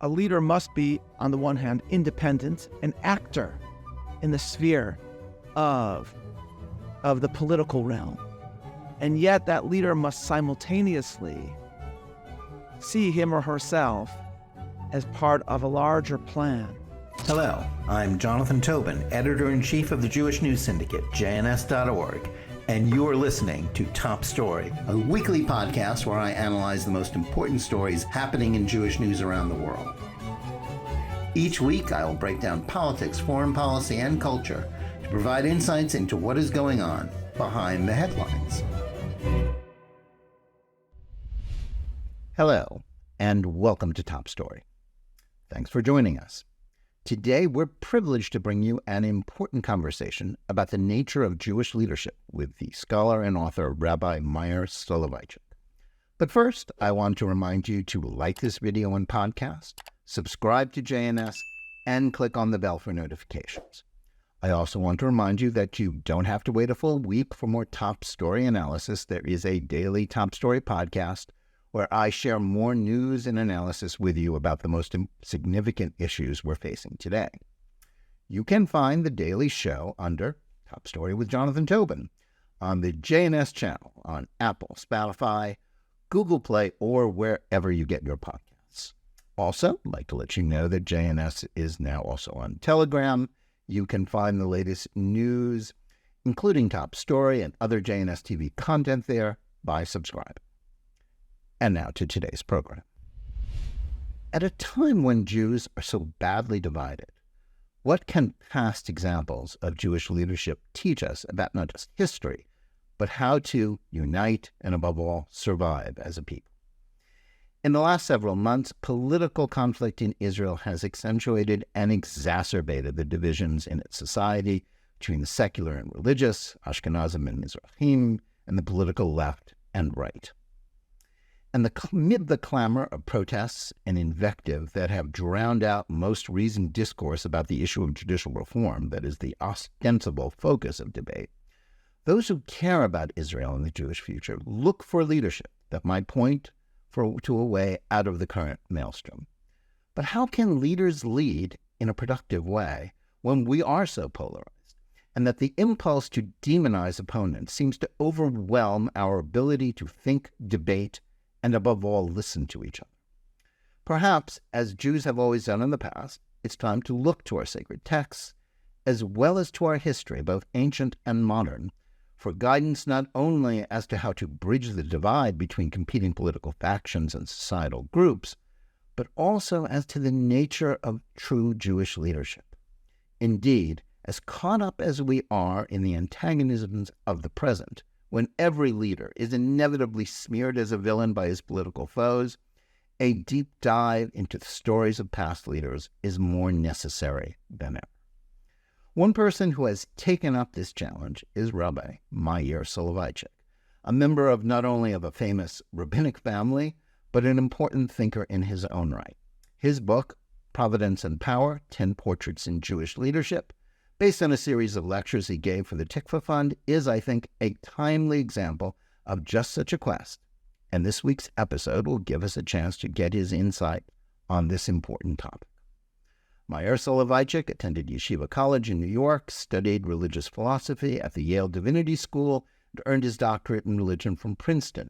A leader must be, on the one hand, independent, an actor in the sphere of the political realm. And yet that leader must simultaneously see him or herself as part of a larger plan. Hello, I'm Jonathan Tobin, Editor-in-Chief of the Jewish News Syndicate, jns.org, and you're listening to Top Story, a weekly podcast where I analyze the most important stories happening in Jewish news around the world. Each week, I will break down politics, foreign policy, and culture to provide insights into what is going on behind the headlines. Hello, and welcome to Top Story. Thanks for joining us. Today, we're privileged to bring you an important conversation about the nature of Jewish leadership with the scholar and author Rabbi Meir Soloveichik. But first, I want to remind you to like this video and podcast, subscribe to JNS, and click on the bell for notifications. I also want to remind you that you don't have to wait a full week for more Top Story analysis. There is a daily Top Story podcast where I share more news and analysis with you about the most significant issues we're facing today. You can find the daily show under Top Story with Jonathan Tobin on the JNS channel on Apple, Spotify, Google Play, or wherever you get your podcasts. Also, I'd like to let you know that JNS is now also on Telegram. You can find the latest news, including Top Story and other JNS TV content there by subscribing. And now to today's program. At a time when Jews are so badly divided, what can past examples of Jewish leadership teach us about not just history, but how to unite and, above all, survive as a people? In the last several months, political conflict in Israel has accentuated and exacerbated the divisions in its society between the secular and religious, Ashkenazim and Mizrahim, and the political left and right. And amid the clamor of protests and invective that have drowned out most reasoned discourse about the issue of judicial reform, that is the ostensible focus of debate, those who care about Israel and the Jewish future look for leadership that might point to a way out of the current maelstrom. But how can leaders lead in a productive way when we are so polarized, and that the impulse to demonize opponents seems to overwhelm our ability to think, debate, and above all, listen to each other? Perhaps, as Jews have always done in the past, it's time to look to our sacred texts, as well as to our history, both ancient and modern, for guidance not only as to how to bridge the divide between competing political factions and societal groups, but also as to the nature of true Jewish leadership. Indeed, as caught up as we are in the antagonisms of the present, when every leader is inevitably smeared as a villain by his political foes, a deep dive into the stories of past leaders is more necessary than ever. One person who has taken up this challenge is Rabbi Meir Soloveichik, a member of not only of a famous rabbinic family, but an important thinker in his own right. His book, Providence and Power, 10 Portraits in Jewish Leadership, based on a series of lectures he gave for the Tikva Fund, is, I think, a timely example of just such a quest. And this week's episode will give us a chance to get his insight on this important topic. Meir Soloveichik attended Yeshiva College in New York, studied religious philosophy at the Yale Divinity School, and earned his doctorate in religion from Princeton.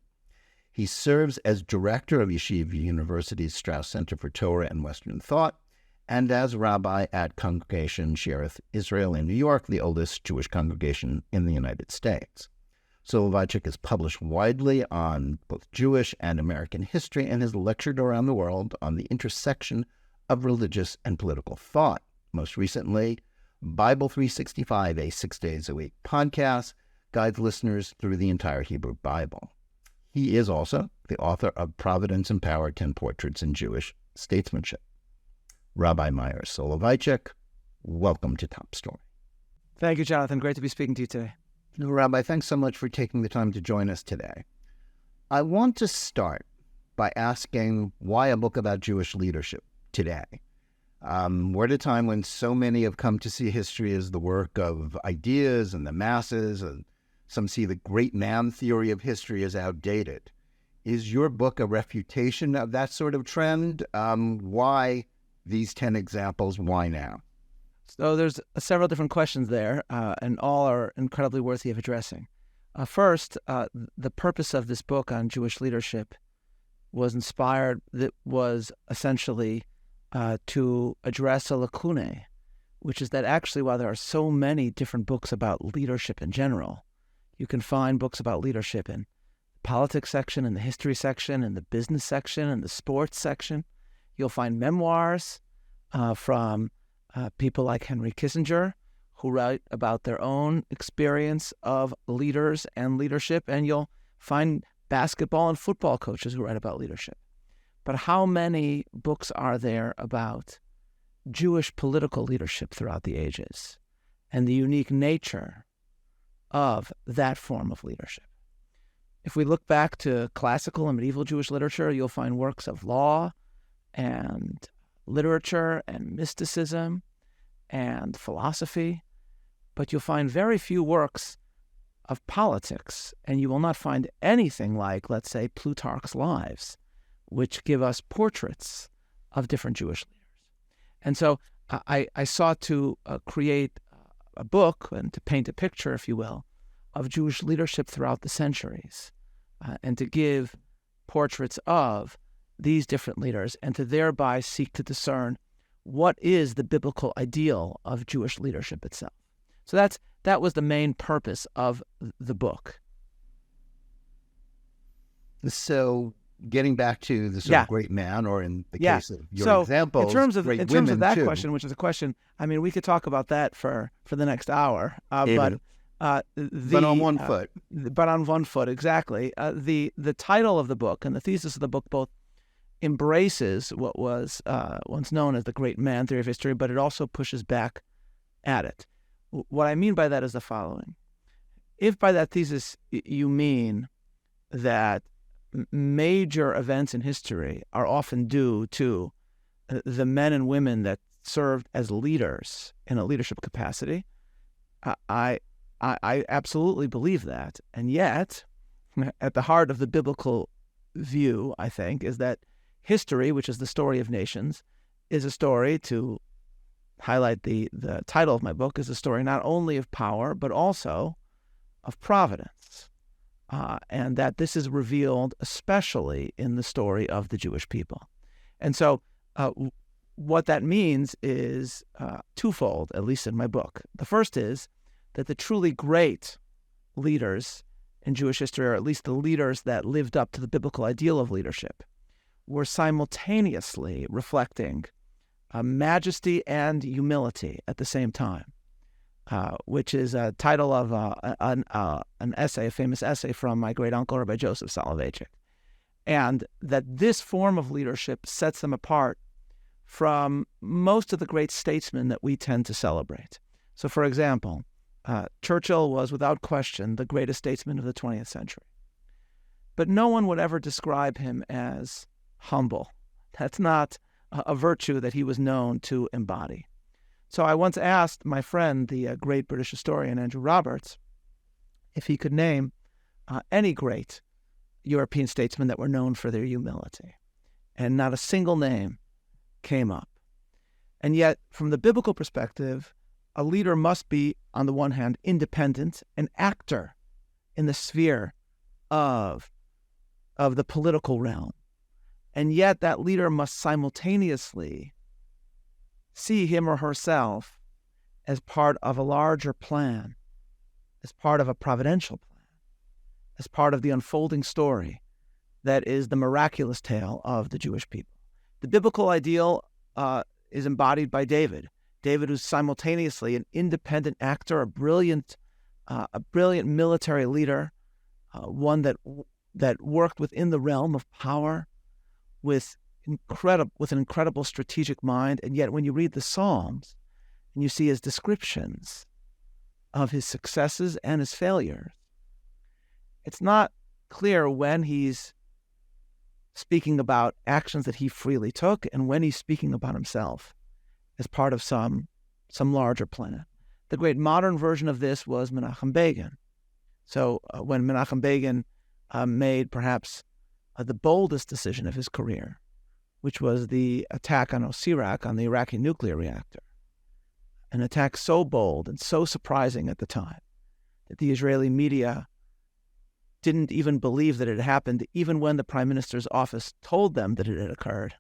He serves as director of Yeshiva University's Strauss Center for Torah and Western Thought, and as rabbi at Congregation Shearith Israel in New York, the oldest Jewish congregation in the United States. Soloveichik has published widely on both Jewish and American history and has lectured around the world on the intersection of religious and political thought. Most recently, Bible 365, a 6 days a week podcast, guides listeners through the entire Hebrew Bible. He is also the author of Providence and Power, 10 Portraits in Jewish Statesmanship. Rabbi Meir Soloveichik, welcome to Top Story. Thank you, Jonathan. Great to be speaking to you today. Rabbi, thanks so much for taking the time to join us today. I want to start by asking why a book about Jewish leadership today? We're at a time when so many have come to see history as the work of ideas and the masses, and some see the great man theory of history as outdated. Is your book a refutation of that sort of trend? Why these 10 examples? Why now? So there's several different questions there, and all are incredibly worthy of addressing. First, the purpose of this book on Jewish leadership was essentially to address a lacune, which is that actually while there are so many different books about leadership in general, you can find books about leadership in the politics section, in the history section, in the business section, in the sports section. You'll find memoirs from people like Henry Kissinger, who write about their own experience of leaders and leadership, and you'll find basketball and football coaches who write about leadership. But how many books are there about Jewish political leadership throughout the ages and the unique nature of that form of leadership? If we look back to classical and medieval Jewish literature, you'll find works of law and literature and mysticism and philosophy, but you'll find very few works of politics, and you will not find anything like, let's say, Plutarch's Lives, which give us portraits of different Jewish leaders. And so I sought to create a book and to paint a picture, if you will, of Jewish leadership throughout the centuries, and to give portraits of these different leaders, and to thereby seek to discern what is the biblical ideal of Jewish leadership itself. So that was the main purpose of the book. So getting back to the sort of great man, or in the case of your examples, in terms of that too. question, which is a question, I mean, we could talk about that for the next hour. But on one foot. But on one foot, exactly. The title of the book and the thesis of the book both embraces what was once known as the great man theory of history, but it also pushes back at it. What I mean by that is the following. If by that thesis you mean that major events in history are often due to the men and women that served as leaders in a leadership capacity, I absolutely believe that. And yet, at the heart of the biblical view, I think, is that history, which is the story of nations, is a story, to highlight the title of my book, is a story not only of power, but also of providence. And that this is revealed especially in the story of the Jewish people. And so what that means is twofold, at least in my book. The first is that the truly great leaders in Jewish history, or at least the leaders that lived up to the biblical ideal of leadership, were simultaneously reflecting majesty and humility at the same time, which is a title of an essay, a famous essay from my great uncle, Rabbi Joseph Soloveitchik. And that this form of leadership sets them apart from most of the great statesmen that we tend to celebrate. So, for example, Churchill was without question the greatest statesman of the 20th century. But no one would ever describe him as humble. That's not a virtue that he was known to embody. So I once asked my friend, the great British historian Andrew Roberts, if he could name any great European statesmen that were known for their humility. And not a single name came up. And yet, from the biblical perspective, a leader must be, on the one hand, independent, an actor in the sphere of the political realm. And yet that leader must simultaneously see him or herself as part of a larger plan, as part of a providential plan, as part of the unfolding story that is the miraculous tale of the Jewish people. The biblical ideal is embodied by David. David, who's simultaneously an independent actor, a brilliant military leader, one that worked within the realm of power, with an incredible strategic mind. And yet when you read the Psalms and you see his descriptions of his successes and his failures, it's not clear when he's speaking about actions that he freely took and when he's speaking about himself as part of some larger plan. The great modern version of this was Menachem Begin. So when Menachem Begin made perhaps the boldest decision of his career, which was the attack on Osirak, on the Iraqi nuclear reactor. An attack so bold and so surprising at the time that the Israeli media didn't even believe that it had happened, even when the prime minister's office told them that it had occurred.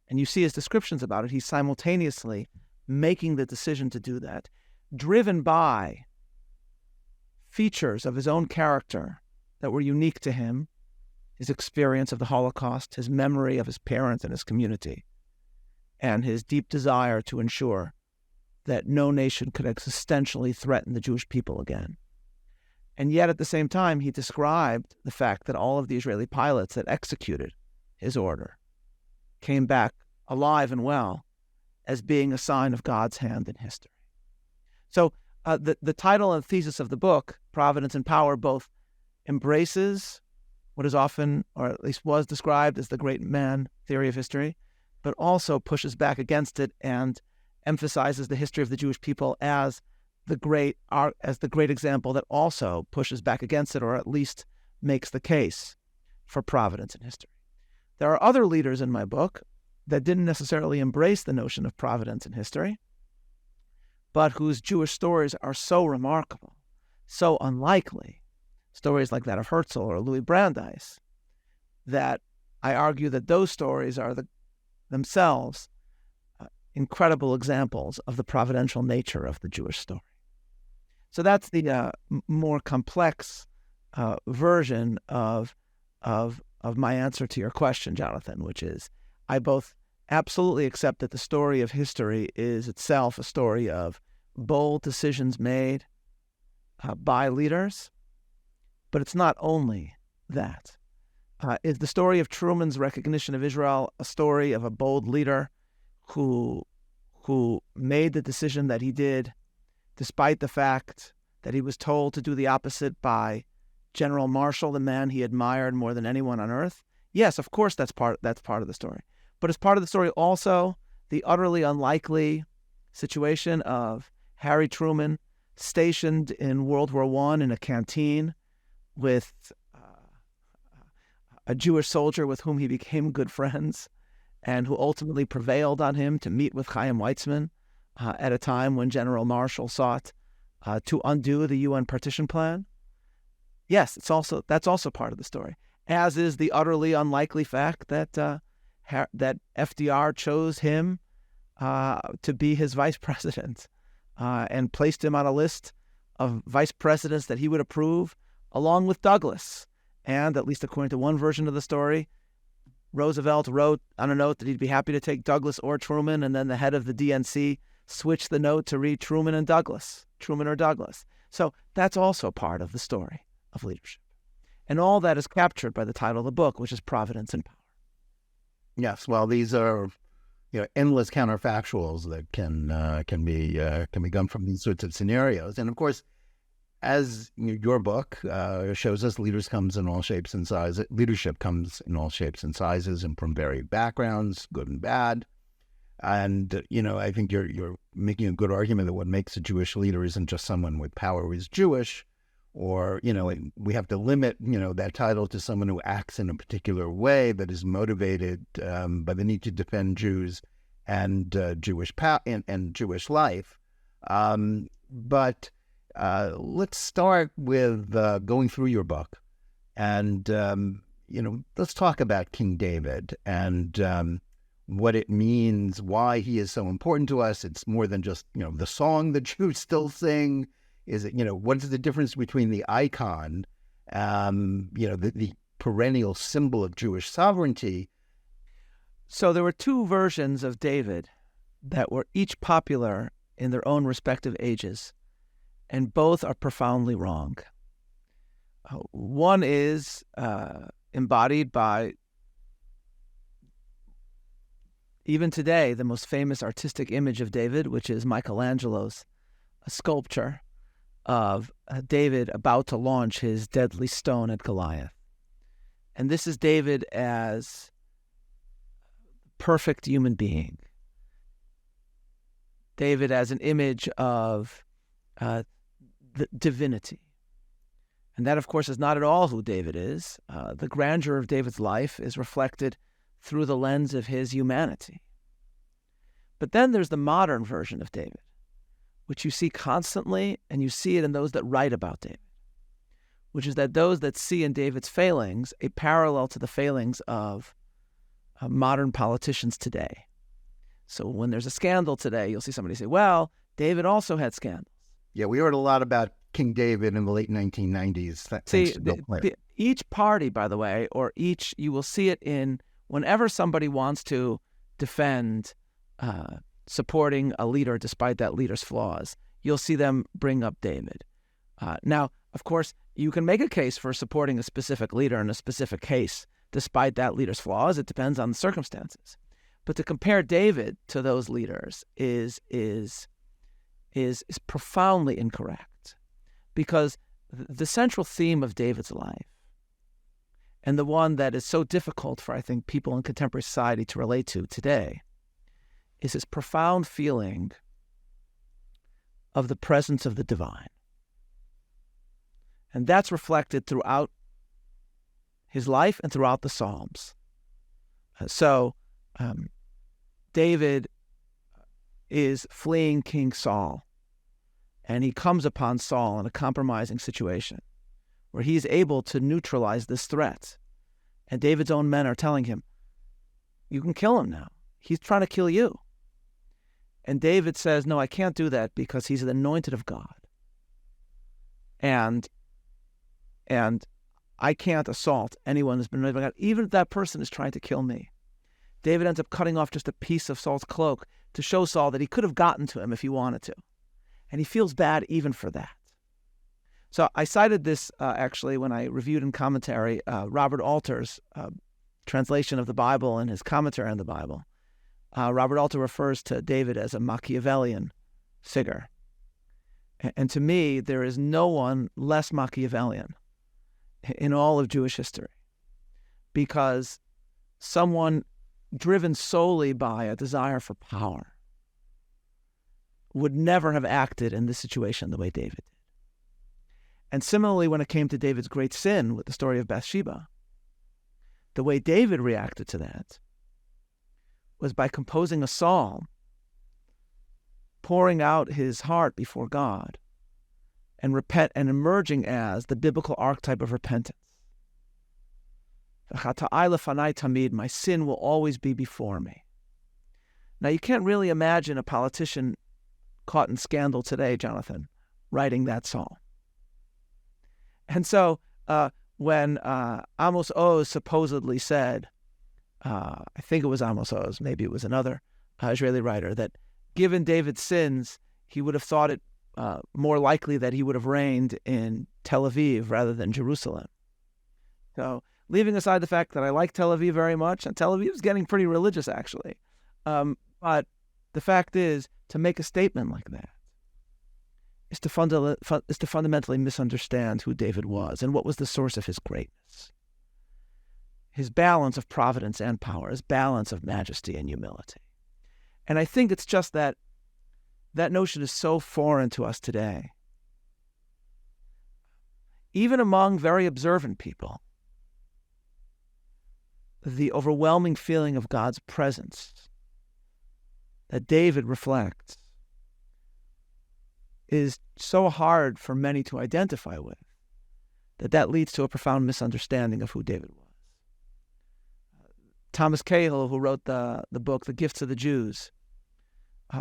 And you see his descriptions about it. He's simultaneously making the decision to do that, driven by features of his own character that were unique to him, his experience of the Holocaust, his memory of his parents and his community, and his deep desire to ensure that no nation could existentially threaten the Jewish people again. And yet, at the same time, he described the fact that all of the Israeli pilots that executed his order came back alive and well as being a sign of God's hand in history. So the title and thesis of the book, Providence and Power, both embraces what is often, or at least was described as the great man theory of history, but also pushes back against it and emphasizes the history of the Jewish people as the great example that also pushes back against it, or at least makes the case for providence in history. There are other leaders in my book that didn't necessarily embrace the notion of providence in history, but whose Jewish stories are so remarkable, so unlikely, stories like that of Herzl or Louis Brandeis, that I argue that those stories are themselves incredible examples of the providential nature of the Jewish story. So that's the more complex version of my answer to your question, Jonathan, which is I both absolutely accept that the story of history is itself a story of bold decisions made by leaders, but it's not only that. Is the story of Truman's recognition of Israel a story of a bold leader who made the decision that he did, despite the fact that he was told to do the opposite by General Marshall, the man he admired more than anyone on earth? Yes, of course, that's part of the story. But as part of the story also, the utterly unlikely situation of Harry Truman stationed in World War I in a canteen with a Jewish soldier with whom he became good friends, and who ultimately prevailed on him to meet with Chaim Weizmann at a time when General Marshall sought to undo the UN partition plan. Yes, that's also part of the story, as is the utterly unlikely fact that that FDR chose him to be his vice president and placed him on a list of vice presidents that he would approve, along with Douglas. And at least according to one version of the story, Roosevelt wrote on a note that he'd be happy to take Douglas or Truman, and then the head of the DNC switched the note to read Truman or Douglas. So that's also part of the story of leadership. And all that is captured by the title of the book, which is Providence and Power. Yes, well, these are endless counterfactuals that can be done from these sorts of scenarios. And of course, as your book shows us, leadership comes in all shapes and sizes, and from varied backgrounds, good and bad. And I think you're making a good argument that what makes a Jewish leader isn't just someone with power who is Jewish, or we have to limit that title to someone who acts in a particular way that is motivated by the need to defend Jews and Jewish and Jewish life. But let's start with going through your book, and let's talk about King David and what it means, why he is so important to us. It's more than just the song that Jews still sing. Is it what is the difference between the icon, the perennial symbol of Jewish sovereignty? So there were two versions of David that were each popular in their own respective ages, and both are profoundly wrong. One is embodied by, even today, the most famous artistic image of David, which is Michelangelo's sculpture of David about to launch his deadly stone at Goliath. And this is David as perfect human being. David as an image of the divinity. And that, of course, is not at all who David is. The grandeur of David's life is reflected through the lens of his humanity. But then there's the modern version of David, which you see constantly, and you see it in those that write about David, which is that those that see in David's failings a parallel to the failings of modern politicians today. So when there's a scandal today, you'll see somebody say, well, David also had scandals. Yeah, we heard a lot about King David in the late 1990s. See, each party, by the way, you will see it in whenever somebody wants to defend supporting a leader despite that leader's flaws, you'll see them bring up David. Now, of course, you can make a case for supporting a specific leader in a specific case despite that leader's flaws. It depends on the circumstances. But to compare David to those leaders is profoundly incorrect, because the central theme of David's life, and the one that is so difficult for, I think, people in contemporary society to relate to today, is his profound feeling of the presence of the divine. And that's reflected throughout his life and throughout the Psalms. David is fleeing King Saul, and he comes upon Saul in a compromising situation where he is able to neutralize this threat. And David's own men are telling him, you can kill him now. He's trying to kill you. And David says, no, I can't do that because he's the anointed of God. And I can't assault anyone who's been anointed by God, even if that person is trying to kill me. David ends up cutting off just a piece of Saul's cloak to show Saul that he could have gotten to him if he wanted to. And he feels bad even for that. So I cited this actually when I reviewed in commentary Robert Alter's translation of the Bible and his commentary on the Bible. Robert Alter refers to David as a Machiavellian figure. And to me, there is no one less Machiavellian in all of Jewish history, because someone driven solely by a desire for power would never have acted in this situation the way David did. And similarly, when it came to David's great sin with the story of Bathsheba, the way David reacted to that was by composing a psalm, pouring out his heart before God, and emerging as the biblical archetype of repentance. My sin will always be before me. Now, you can't really imagine a politician caught in scandal today, Jonathan, writing that psalm. And so when Amos Oz supposedly said, I think it was Amos Oz, maybe it was another Israeli writer, that given David's sins, he would have thought it more likely that he would have reigned in Tel Aviv rather than Jerusalem. So, leaving aside the fact that I like Tel Aviv very much, and Tel Aviv is getting pretty religious, actually. But the fact is, to make a statement like that is to fundamentally misunderstand who David was and what was the source of his greatness. His balance of providence and power, his balance of majesty and humility. And I think it's just that notion is so foreign to us today. Even among very observant people, the overwhelming feeling of God's presence that David reflects is so hard for many to identify with that leads to a profound misunderstanding of who David was. Thomas Cahill, who wrote the book The Gifts of the Jews,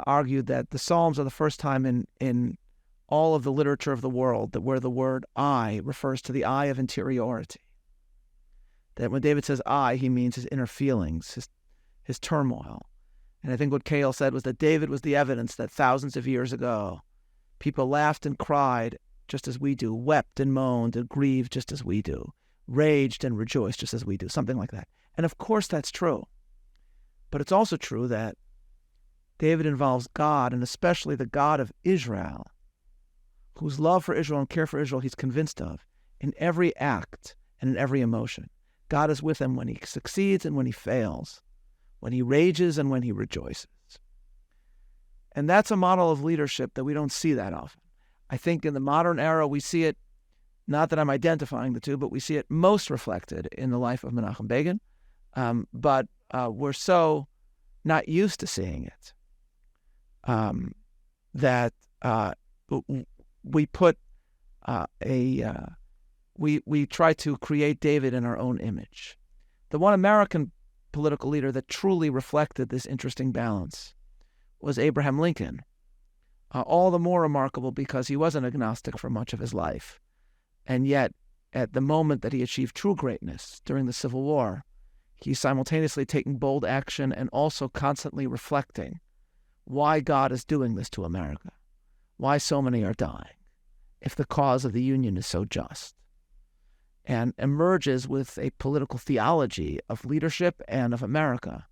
argued that the Psalms are the first time in all of the literature of the world where the word I refers to the I of interiority. That when David says I, he means his inner feelings, his turmoil. And I think what Cahill said was that David was the evidence that thousands of years ago, people laughed and cried just as we do, wept and moaned and grieved just as we do, raged and rejoiced just as we do, something like that. And of course that's true. But it's also true that David involves God, and especially the God of Israel, whose love for Israel and care for Israel he's convinced of, in every act and in every emotion. God is with him when he succeeds and when he fails, when he rages and when he rejoices. And that's a model of leadership that we don't see that often. I think in the modern era we see it Not that I'm identifying the two, but we see it most reflected in the life of Menachem Begin. But we're so not used to seeing it that we put we try to create David in our own image. The one American political leader that truly reflected this interesting balance was Abraham Lincoln. All the more remarkable because he was an agnostic for much of his life. And yet, at the moment that he achieved true greatness during the Civil War, he's simultaneously taking bold action and also constantly reflecting why God is doing this to America, why so many are dying, if the cause of the Union is so just, and emerges with a political theology of leadership and of America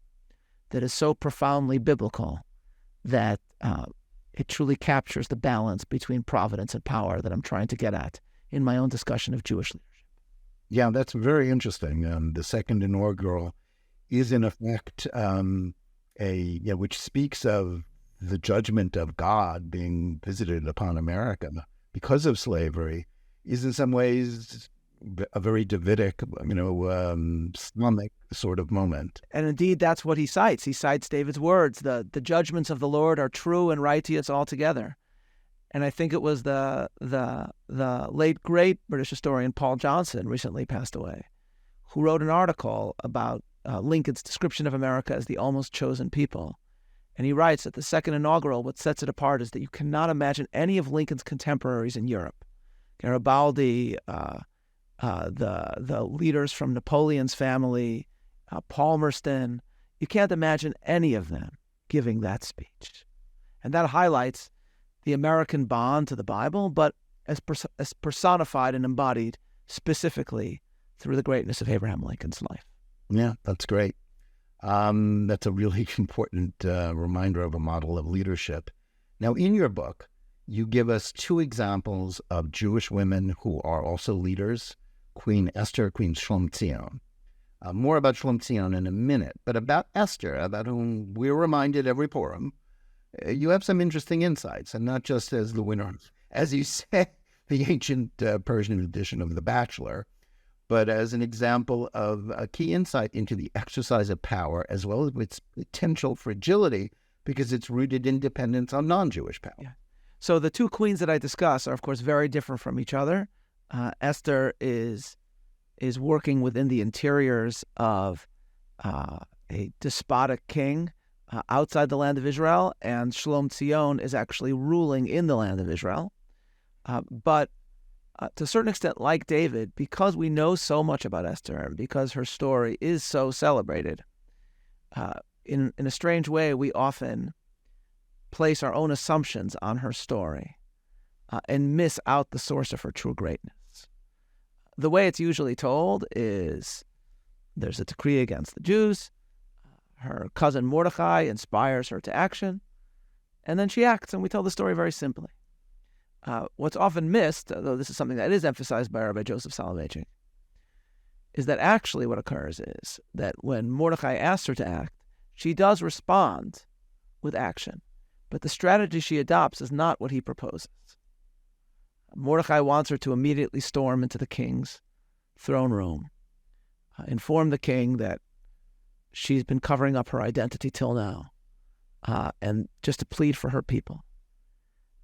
that is so profoundly biblical that it truly captures the balance between providence and power that I'm trying to get at in my own discussion of Jewish leadership. Yeah, that's very interesting. The second inaugural is in effect which speaks of the judgment of God being visited upon America because of slavery, is in some ways a very Davidic, Islamic sort of moment. And indeed, that's what he cites. He cites David's words, the judgments of the Lord are true and righteous altogether. And I think it was the late, great British historian Paul Johnson, recently passed away, who wrote an article about Lincoln's description of America as the almost chosen people. And he writes that the second inaugural, what sets it apart is that you cannot imagine any of Lincoln's contemporaries in Europe, Garibaldi, the leaders from Napoleon's family, Palmerston. You can't imagine any of them giving that speech. And that highlights the American bond to the Bible, but as personified and embodied specifically through the greatness of Abraham Lincoln's life. Yeah, that's great. That's a really important reminder of a model of leadership. Now, in your book, you give us two examples of Jewish women who are also leaders, Queen Esther, Queen Shlomzion. More about Shlomzion in a minute, but about Esther, about whom we're reminded every Purim, you have some interesting insights, and not just as the winner, as you said, the ancient Persian edition of The Bachelor, but as an example of a key insight into the exercise of power, as well as its potential fragility, because it's rooted in dependence on non-Jewish power. Yeah. So the two queens that I discuss are, of course, very different from each other. Esther is working within the interiors of a despotic king outside the land of Israel, and Shlomzion is actually ruling in the land of Israel. But to a certain extent, like David, because we know so much about Esther, and because her story is so celebrated, in a strange way, we often place our own assumptions on her story and miss out the source of her true greatness. The way it's usually told is there's a decree against the Jews, her cousin Mordecai inspires her to action, and then she acts, and we tell the story very simply. What's often missed, though this is something that is emphasized by Rabbi Joseph Soloveitchik, is that actually what occurs is that when Mordecai asks her to act, she does respond with action, but the strategy she adopts is not what he proposes. Mordecai wants her to immediately storm into the king's throne room, inform the king that she's been covering up her identity till now, and just to plead for her people.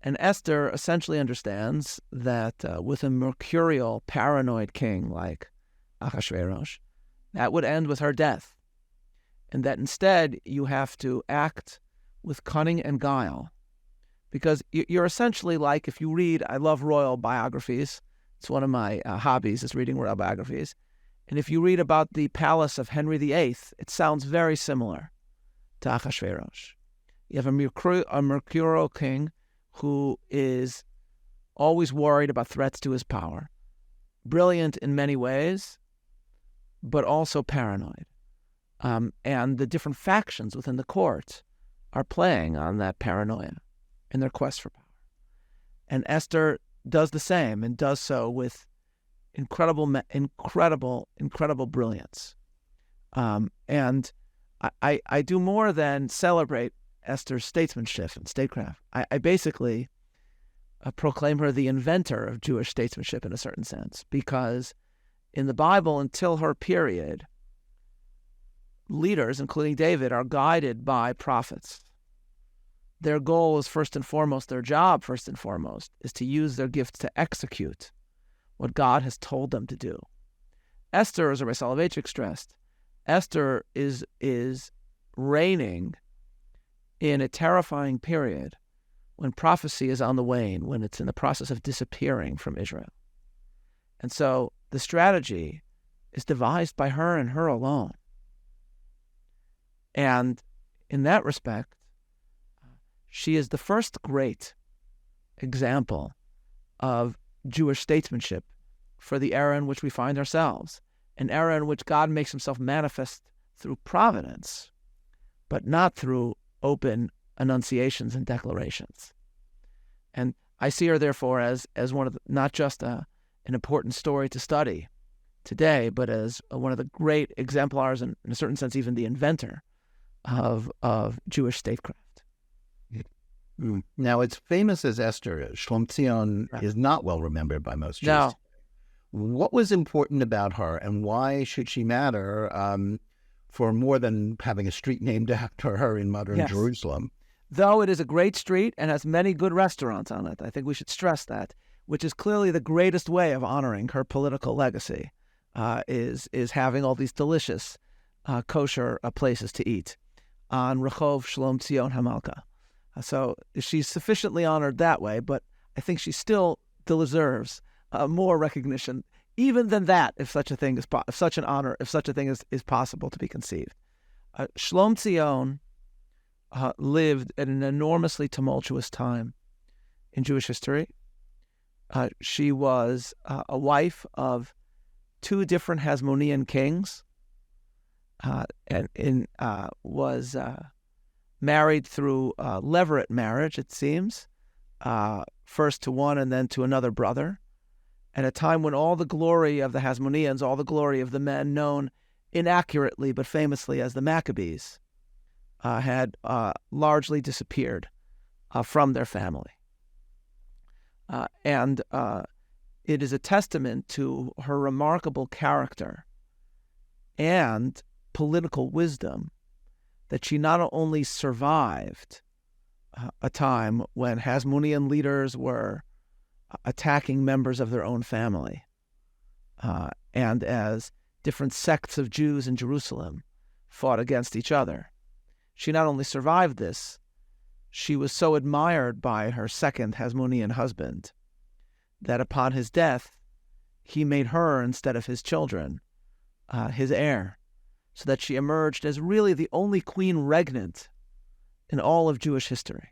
And Esther essentially understands that with a mercurial, paranoid king like Ahasuerus, that would end with her death. And that instead you have to act with cunning and guile. Because you're essentially like, if you read, I love royal biographies. It's one of my hobbies is reading royal biographies. And if you read about the palace of Henry VIII, it sounds very similar to Ahasuerus. You have a mercurial king who is always worried about threats to his power, brilliant in many ways, but also paranoid. And the different factions within the court are playing on that paranoia in their quest for power. And Esther does the same, and does so with incredible brilliance. And I do more than celebrate Esther's statesmanship and statecraft. I basically proclaim her the inventor of Jewish statesmanship in a certain sense, because in the Bible, until her period, leaders, including David, are guided by prophets. Their goal is first and foremost, their job first and foremost, is to use their gifts to execute what God has told them to do. Esther, as Rabbi Soloveitchik stressed, Esther is reigning in a terrifying period when prophecy is on the wane, when it's in the process of disappearing from Israel. And so the strategy is devised by her and her alone. And in that respect, she is the first great example of Jewish statesmanship for the era in which we find ourselves, an era in which God makes himself manifest through providence, but not through open annunciations and declarations. And I see her, therefore, as one of the, not just an important story to study today, but as one of the great exemplars, and in a certain sense, even the inventor of Jewish statecraft. Now, as famous as Esther is, Shlomzion is not well remembered by most Jews. No. What was important about her, and why should she matter for more than having a street named after her in modern Jerusalem? Though it is a great street and has many good restaurants on it, I think we should stress that, which is clearly the greatest way of honoring her political legacy, is having all these delicious kosher places to eat on Rehov Shlomzion Hamalka. So she's sufficiently honored that way, but I think she still deserves more recognition, even than that, if such a thing is if such a thing is possible to be conceived. Shlomzion lived at an enormously tumultuous time in Jewish history. She was a wife of two different Hasmonean kings, and was married through levirate marriage, it seems, first to one and then to another brother, at a time when all the glory of the Hasmoneans, all the glory of the men known inaccurately but famously as the Maccabees, had largely disappeared from their family. And it is a testament to her remarkable character and political wisdom that she not only survived a time when Hasmonean leaders were attacking members of their own family, and as different sects of Jews in Jerusalem fought against each other. She not only survived this, she was so admired by her second Hasmonean husband that upon his death, he made her, instead of his children, his heir, so that she emerged as really the only queen regnant in all of Jewish history.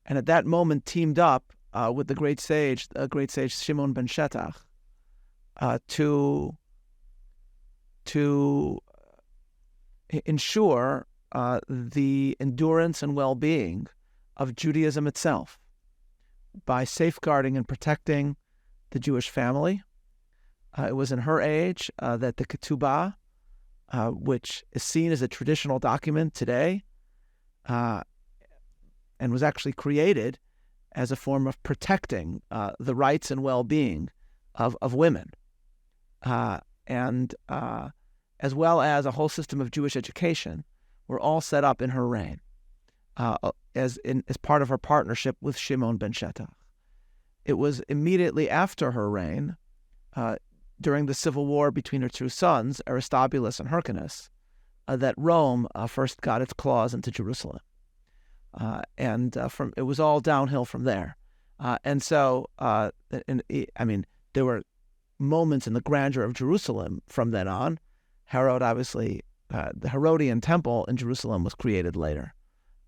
And at that moment teamed up with the great sage Shimon ben Shetach, to ensure the endurance and well-being of Judaism itself by safeguarding and protecting the Jewish family. It was in her age that the Ketubah, which is seen as a traditional document today, and was actually created as a form of protecting the rights and well-being of women, and as well as a whole system of Jewish education, were all set up in her reign as part of her partnership with Shimon ben Shetach. It was immediately after her reign, during the civil war between her two sons, Aristobulus and Hyrcanus, that Rome first got its claws into Jerusalem. And it was all downhill from there. And so, there were moments in the grandeur of Jerusalem from then on. Herod, obviously, the Herodian temple in Jerusalem was created later.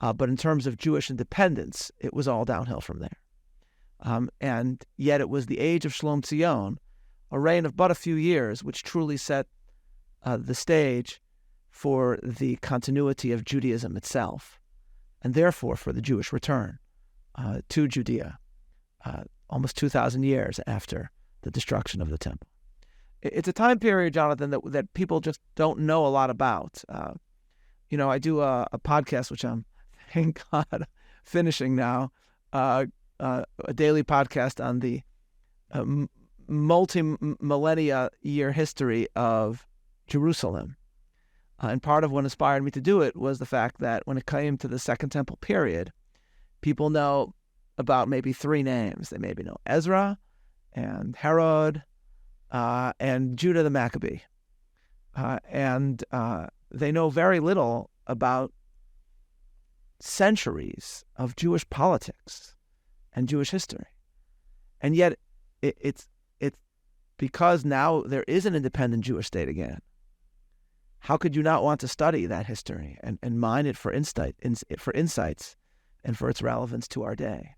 But in terms of Jewish independence, it was all downhill from there. And yet it was the age of Shlomzion, a reign of but a few years, which truly set the stage for the continuity of Judaism itself, and therefore for the Jewish return to Judea, almost 2,000 years after the destruction of the temple. It's a time period, Jonathan, that people just don't know a lot about. I do a podcast, which I'm, thank God, finishing now, a daily podcast on the multi-millennia year history of Jerusalem. And part of what inspired me to do it was the fact that when it came to the Second Temple period, people know about maybe three names. They maybe know Ezra and Herod and Judah the Maccabee. And they know very little about centuries of Jewish politics and Jewish history. And yet it's because now there is an independent Jewish state again. How could you not want to study that history and mine it for insights and for its relevance to our day?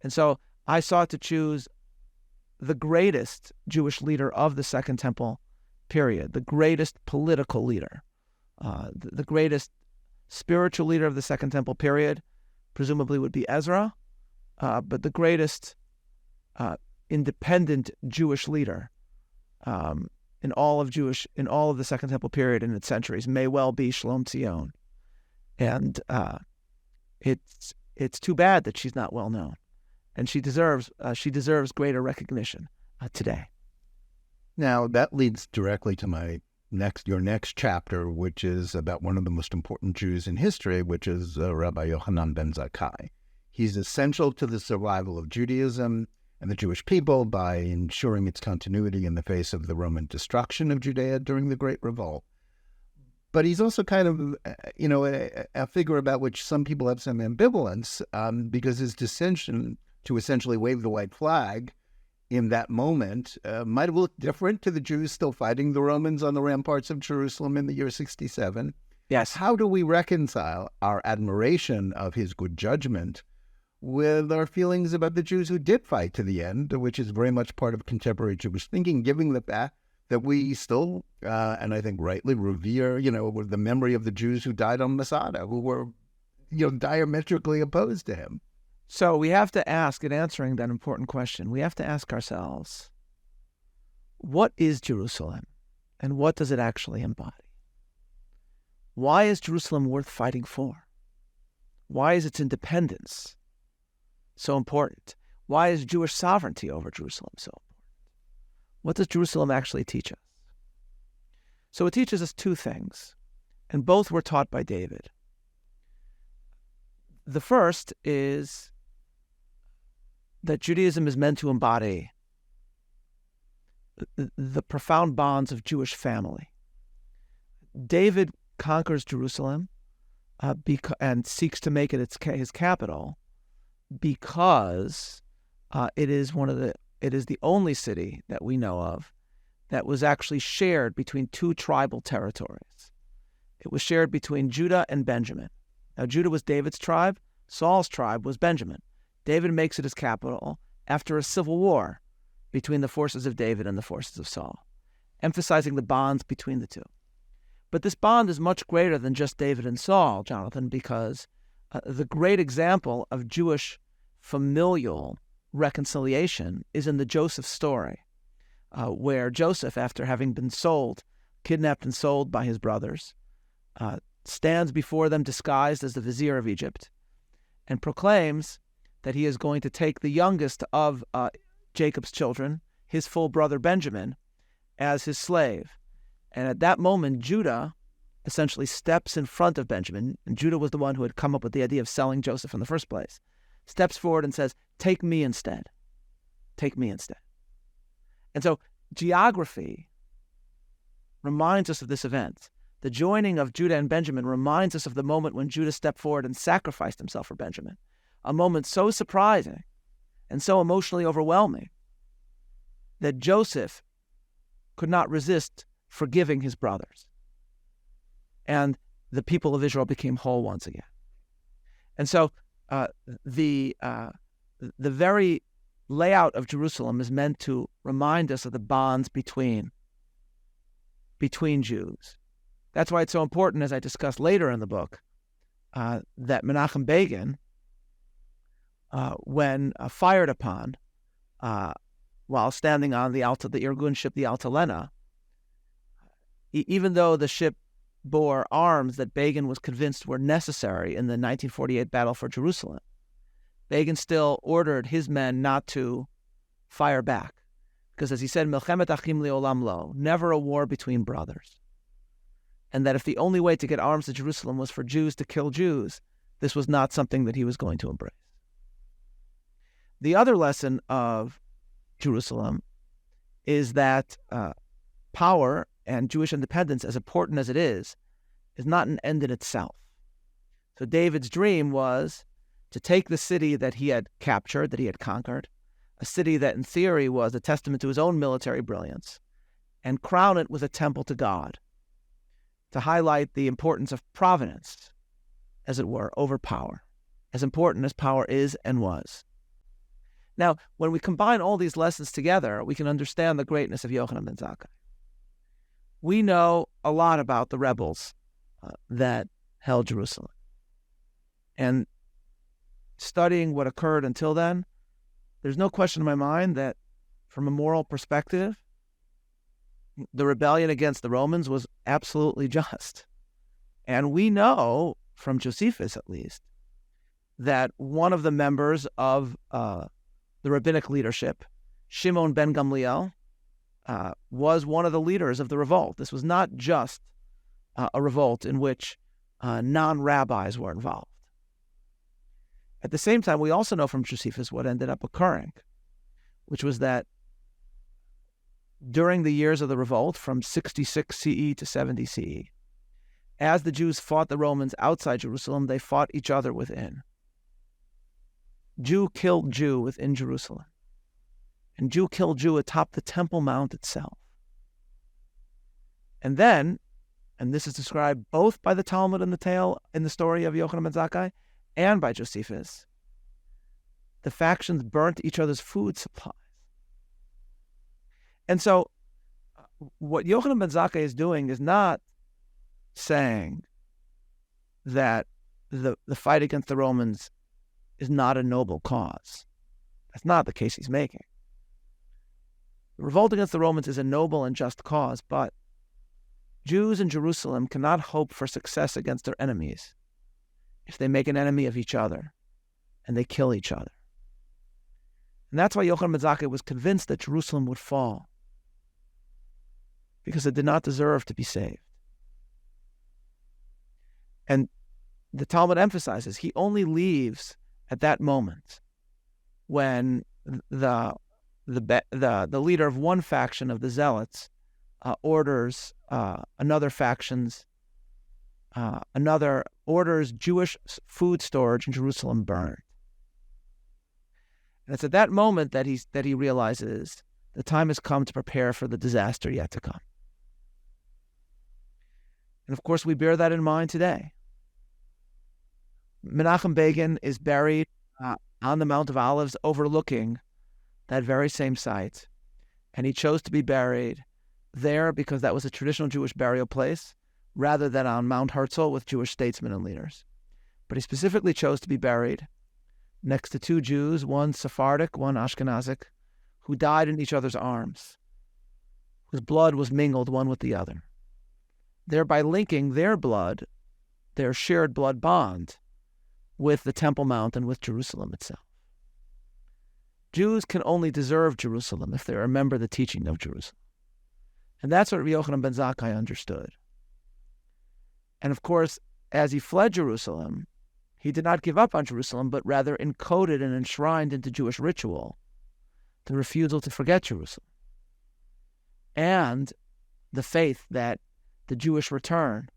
And so I sought to choose the greatest Jewish leader of the Second Temple period, the greatest political leader, the greatest spiritual leader of the Second Temple period, presumably would be Ezra, but the greatest independent Jewish leader in all of the Second Temple period in its centuries may well be Shlomzion. And it's too bad that she's not well known, and she deserves greater recognition today. Now that leads directly to your next chapter, which is about one of the most important Jews in history, which is Rabbi Johanan ben Zakkai. He's essential to the survival of Judaism and the Jewish people by ensuring its continuity in the face of the Roman destruction of Judea during the Great Revolt. But he's also kind of, a figure about which some people have some ambivalence, because his decision to essentially wave the white flag in that moment might have looked different to the Jews still fighting the Romans on the ramparts of Jerusalem in the year 67. Yes. How do we reconcile our admiration of his good judgment with our feelings about the Jews who did fight to the end, which is very much part of contemporary Jewish thinking, given the fact that we still, and I think rightly, revere, the memory of the Jews who died on Masada, who were, diametrically opposed to him? So we have to ask, in answering that important question, we have to ask ourselves, what is Jerusalem, and what does it actually embody? Why is Jerusalem worth fighting for? Why is its independence so important? Why is Jewish sovereignty over Jerusalem so important? What does Jerusalem actually teach us? So it teaches us two things, and both were taught by David. The first is that Judaism is meant to embody the profound bonds of Jewish family. David conquers Jerusalem and seeks to make it his capital because it is the only city that we know of that was actually shared between two tribal territories. It was shared between Judah and Benjamin. Now, Judah was David's tribe. Saul's tribe was Benjamin. David makes it his capital after a civil war between the forces of David and the forces of Saul, emphasizing the bonds between the two. But this bond is much greater than just David and Saul, Jonathan, because the great example of Jewish familial reconciliation is in the Joseph story, where Joseph, after having been kidnapped and sold by his brothers, stands before them disguised as the vizier of Egypt and proclaims that he is going to take the youngest of Jacob's children, his full brother Benjamin, as his slave. And at that moment, Judah essentially steps in front of Benjamin, and Judah was the one who had come up with the idea of selling Joseph in the first place, steps forward and says, "Take me instead. Take me instead." And so geography reminds us of this event. The joining of Judah and Benjamin reminds us of the moment when Judah stepped forward and sacrificed himself for Benjamin, a moment so surprising and so emotionally overwhelming that Joseph could not resist forgiving his brothers. And the people of Israel became whole once again. And so the very layout of Jerusalem is meant to remind us of the bonds between Jews. That's why it's so important, as I discuss later in the book, that Menachem Begin, when fired upon while standing on the Irgun ship, the Altalena, even though the ship bore arms that Begin was convinced were necessary in the 1948 battle for Jerusalem, Begin still ordered his men not to fire back. Because as he said, Milchemet achim le'olam lo, never a war between brothers. And that if the only way to get arms to Jerusalem was for Jews to kill Jews, this was not something that he was going to embrace. The other lesson of Jerusalem is that power and Jewish independence, as important as it is not an end in itself. So David's dream was to take the city that he had captured, that he had conquered, a city that in theory was a testament to his own military brilliance, and crown it with a temple to God, to highlight the importance of providence, as it were, over power, as important as power is and was. Now, when we combine all these lessons together, we can understand the greatness of Johanan ben Zakkai. We know a lot about the rebels that held Jerusalem. And studying what occurred until then, there's no question in my mind that from a moral perspective, the rebellion against the Romans was absolutely just. And we know, from Josephus at least, that one of the members of the rabbinic leadership, Shimon ben Gamliel, was one of the leaders of the revolt. This was not just a revolt in which non-rabbis were involved. At the same time, we also know from Josephus what ended up occurring, which was that during the years of the revolt, from 66 CE to 70 CE, as the Jews fought the Romans outside Jerusalem, they fought each other within. Jew killed Jew within Jerusalem, and Jew killed Jew atop the Temple Mount itself. And then, and this is described both by the Talmud and the tale in the story of Johanan ben Zakkai and by Josephus, the factions burnt each other's food supplies. And so what Johanan ben Zakkai is doing is not saying that the fight against the Romans is not a noble cause. That's not the case he's making. The revolt against the Romans is a noble and just cause, but Jews in Jerusalem cannot hope for success against their enemies if they make an enemy of each other and they kill each other. And that's why Johanan ben Zakkai was convinced that Jerusalem would fall, because it did not deserve to be saved. And the Talmud emphasizes he only leaves at that moment when the leader of one faction of the Zealots orders Jewish food storage in Jerusalem burned. And it's at that moment that he realizes the time has come to prepare for the disaster yet to come. And of course, we bear that in mind today. Menachem Begin is buried on the Mount of Olives overlooking that very same site. And he chose to be buried there because that was a traditional Jewish burial place, rather than on Mount Herzl with Jewish statesmen and leaders. But he specifically chose to be buried next to two Jews, one Sephardic, one Ashkenazic, who died in each other's arms, whose blood was mingled one with the other, thereby linking their blood, their shared blood bond, with the Temple Mount and with Jerusalem itself. Jews can only deserve Jerusalem if they remember the teaching of Jerusalem. And that's what Johanan ben Zakkai understood. And of course, as he fled Jerusalem, he did not give up on Jerusalem, but rather encoded and enshrined into Jewish ritual the refusal to forget Jerusalem and the faith that the Jewish return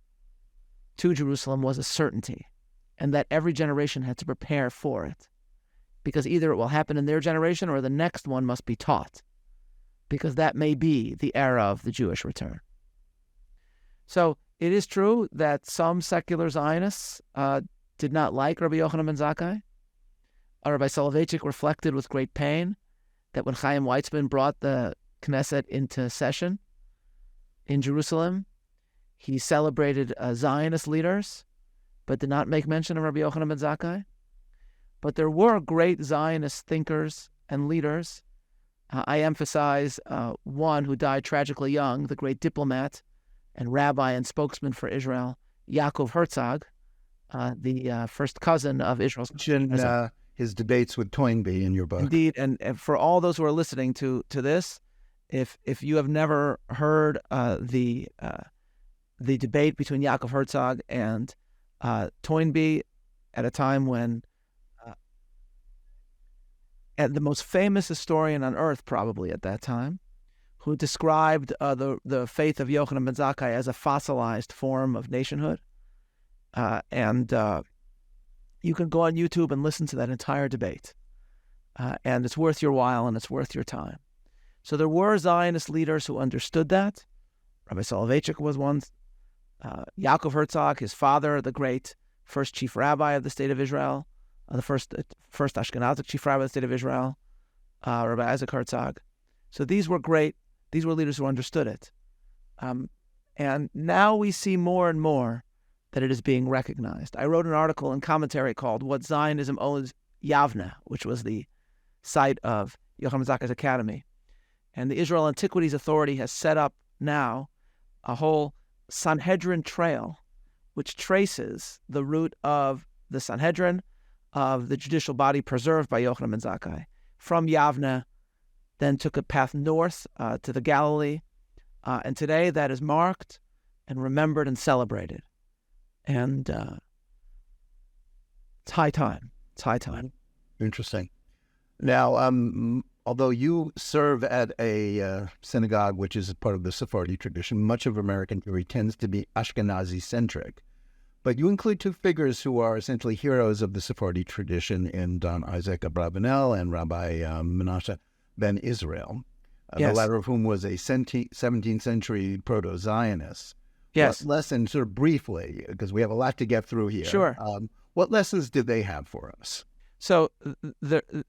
to Jerusalem was a certainty, and that every generation had to prepare for it, because either it will happen in their generation or the next one must be taught, because that may be the era of the Jewish return. So it is true that some secular Zionists did not like Rabbi Yochanan ben Zakkai. Rabbi Soloveitchik reflected with great pain that when Chaim Weizmann brought the Knesset into session in Jerusalem, he celebrated Zionist leaders, but did not make mention of Rabbi Yochanan ben Zakkai. But there were great Zionist thinkers and leaders. I emphasize one who died tragically young, the great diplomat and rabbi and spokesman for Israel, Yaakov Herzog, the first cousin of Israel's. his debates with Toynbee in your book. Indeed, and for all those who are listening to this, if you have never heard the debate between Yaakov Herzog and Toynbee at a time when and the most famous historian on earth probably at that time, who described the faith of Johanan ben Zakkai as a fossilized form of nationhood. And you can go on YouTube and listen to that entire debate. And it's worth your while and it's worth your time. So there were Zionist leaders who understood that. Rabbi Soloveitchik was one. Yaakov Herzog, his father, the great first chief rabbi of the state of Israel, the first Ashkenazic chief rabbi of the state of Israel, Rabbi Isaac Herzog. So these were leaders who understood it. And now we see more and more that it is being recognized. I wrote an article and commentary called What Zionism Owes Yavne, which was the site of Yochanan Zakkai's academy. And the Israel Antiquities Authority has set up now a whole Sanhedrin trail, which traces the route of the Sanhedrin, of the judicial body preserved by Yochanan ben Zakkai, from Yavne, then took a path north to the Galilee. And today that is marked and remembered and celebrated. And it's high time. It's high time. Interesting. Now, although you serve at a synagogue which is part of the Sephardic tradition, much of American Jewry tends to be Ashkenazi-centric. But you include two figures who are essentially heroes of the Sephardic tradition in Don Isaac Abravanel and Rabbi Menashe ben Israel, Yes. the latter of whom was a 17th century proto-Zionist. Yes. What lessons, sort of briefly, because we have a lot to get through here. Sure. What lessons did they have for us? So it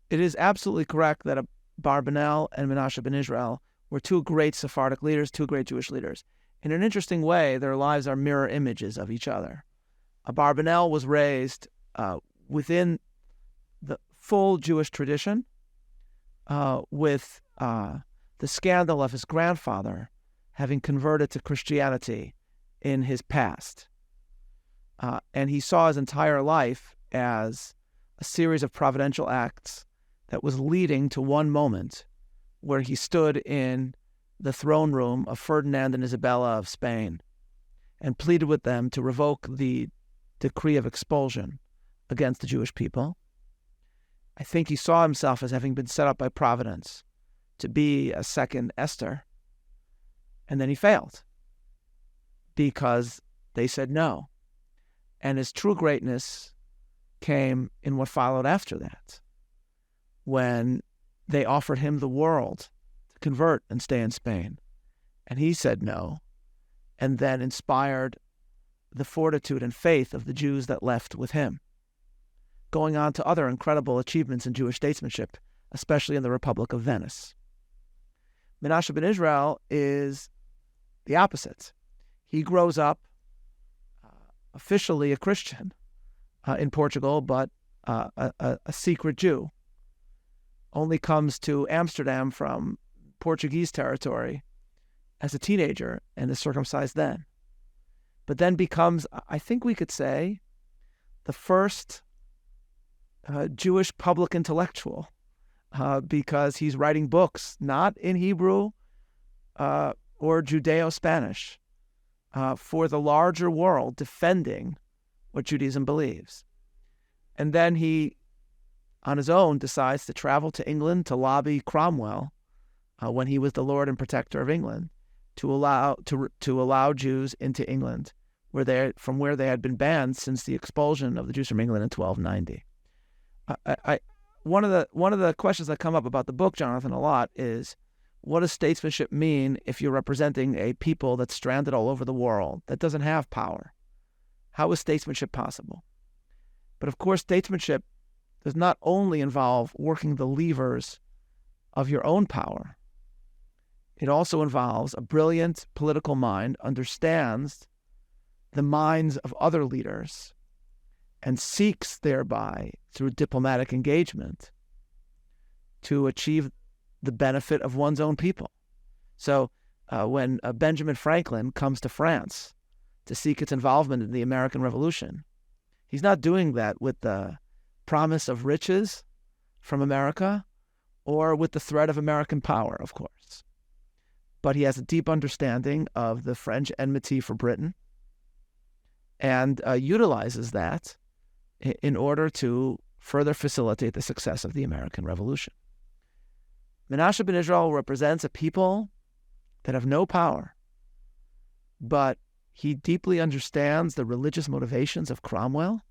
is absolutely correct that Abarbanel and Menashe ben Israel were two great Sephardic leaders, two great Jewish leaders. In an interesting way, their lives are mirror images of each other. Abarbanel was raised within the full Jewish tradition with the scandal of his grandfather having converted to Christianity in his past. And he saw his entire life as a series of providential acts that was leading to one moment where he stood in the throne room of Ferdinand and Isabella of Spain and pleaded with them to revoke the decree of expulsion against the Jewish people. I think he saw himself as having been set up by Providence to be a second Esther, and then he failed because they said no. And his true greatness came in what followed after that, when they offered him the world to convert and stay in Spain. And he said no, and then inspired the fortitude and faith of the Jews that left with him, going on to other incredible achievements in Jewish statesmanship, especially in the Republic of Venice. Menashe ben Israel is the opposite. He grows up officially a Christian in Portugal, but a secret Jew. Only comes to Amsterdam from Portuguese territory as a teenager and is circumcised then. But then becomes, I think we could say, the first Jewish public intellectual because he's writing books, not in Hebrew or Judeo-Spanish, for the larger world, defending what Judaism believes. And then he, on his own, decides to travel to England to lobby Cromwell when he was the Lord and Protector of England to allow Jews into England, from where they had been banned since the expulsion of the Jews from England in 1290. One of the questions that come up about the book, Jonathan, a lot is, what does statesmanship mean if you're representing a people that's stranded all over the world, that doesn't have power? How is statesmanship possible? But of course, statesmanship does not only involve working the levers of your own power. It also involves a brilliant political mind, understands the minds of other leaders, and seeks thereby, through diplomatic engagement, to achieve the benefit of one's own people. So when Benjamin Franklin comes to France to seek its involvement in the American Revolution, he's not doing that with the promise of riches from America or with the threat of American power, of course. But he has a deep understanding of the French enmity for Britain and utilizes that in order to further facilitate the success of the American Revolution. Menashe ben Israel represents a people that have no power, but he deeply understands the religious motivations of Cromwell.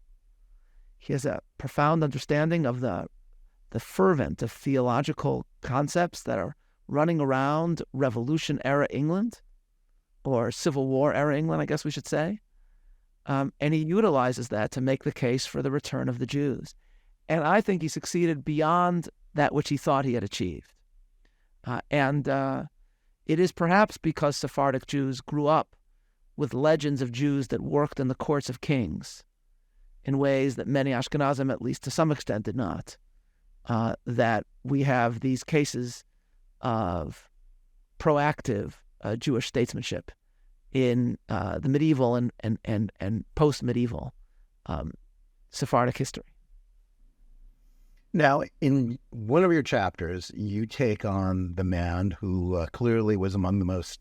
He has a profound understanding of the fervent of theological concepts that are running around Revolution-era England, or Civil War-era England, I guess we should say. And he utilizes that to make the case for the return of the Jews. And I think he succeeded beyond that which he thought he had achieved. It is perhaps because Sephardic Jews grew up with legends of Jews that worked in the courts of kings in ways that many Ashkenazim, at least to some extent, did not, that we have these cases of proactive Jewish statesmanship in the medieval and post-medieval Sephardic history. Now, in one of your chapters, you take on the man who clearly was among the most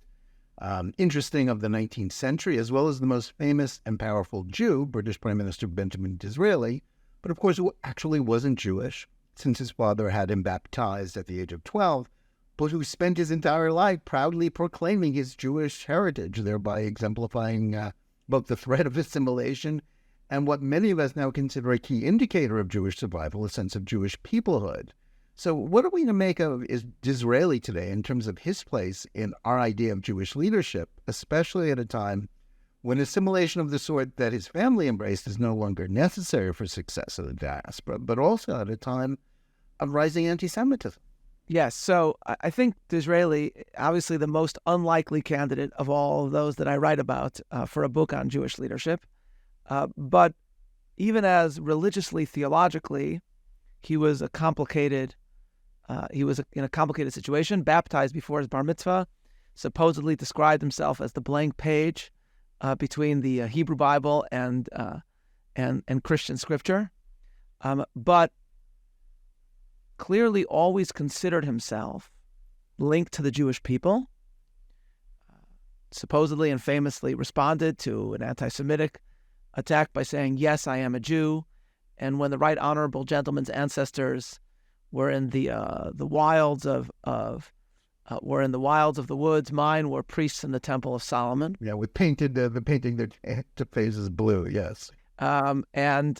interesting of the 19th century, as well as the most famous and powerful Jew, British Prime Minister Benjamin Disraeli, but of course who actually wasn't Jewish, since his father had him baptized at the age of 12, but who spent his entire life proudly proclaiming his Jewish heritage, thereby exemplifying both the threat of assimilation and what many of us now consider a key indicator of Jewish survival, a sense of Jewish peoplehood. So what are we to make of Disraeli today in terms of his place in our idea of Jewish leadership, especially at a time when assimilation of the sort that his family embraced is no longer necessary for success of the diaspora, but also at a time of rising anti-Semitism? Yes, so I think Disraeli, obviously the most unlikely candidate of all of those that I write about for a book on Jewish leadership. But even as religiously, theologically, he was in a complicated situation, baptized before his bar mitzvah, supposedly described himself as the blank page between the Hebrew Bible and Christian scripture, but clearly always considered himself linked to the Jewish people, supposedly and famously responded to an anti-Semitic attack by saying, "Yes, I am a Jew." And when the right honorable gentleman's ancestors were in the wilds of the woods, mine were priests in the Temple of Solomon. Yeah, with painting their faces blue. Yes, and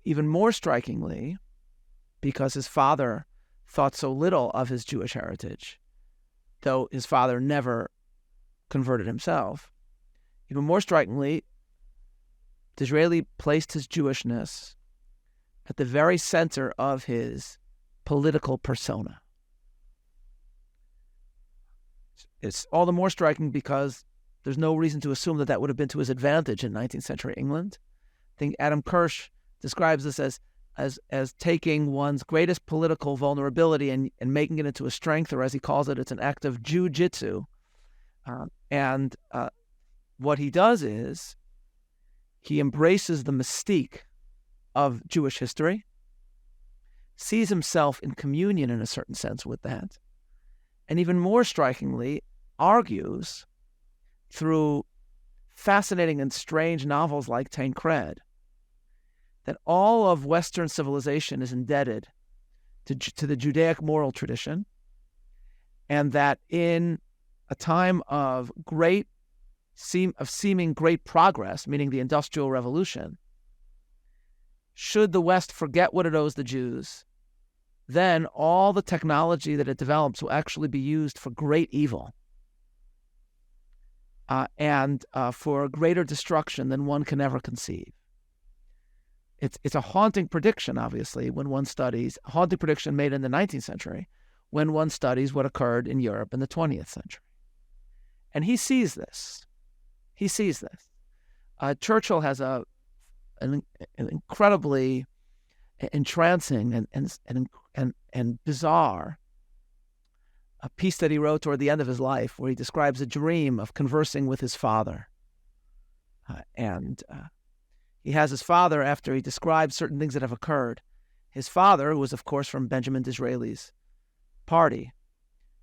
even more strikingly, because his father thought so little of his Jewish heritage, though his father never converted himself. Even more strikingly, Disraeli placed his Jewishness at the very center of his political persona. It's all the more striking because there's no reason to assume that would have been to his advantage in 19th century England. I think Adam Kirsch describes this as taking one's greatest political vulnerability and making it into a strength, or as he calls it, it's an act of Jew-jitsu. What he does is he embraces the mystique of Jewish history, sees himself in communion in a certain sense with that, and even more strikingly, argues through fascinating and strange novels like Tancred that all of Western civilization is indebted to the Judaic moral tradition, and that in a time of seeming great progress, meaning the Industrial Revolution, should the West forget what it owes the Jews, then all the technology that it develops will actually be used for great evil and for greater destruction than one can ever conceive. It's a haunting prediction, obviously, when one studies, a haunting prediction made in the 19th century, when one studies what occurred in Europe in the 20th century. And he sees this. Churchill has an incredibly entrancing and bizarre a piece that he wrote toward the end of his life, where he describes a dream of conversing with his father. he has his father, after he describes certain things that have occurred, his father, who was, of course, from Benjamin Disraeli's party,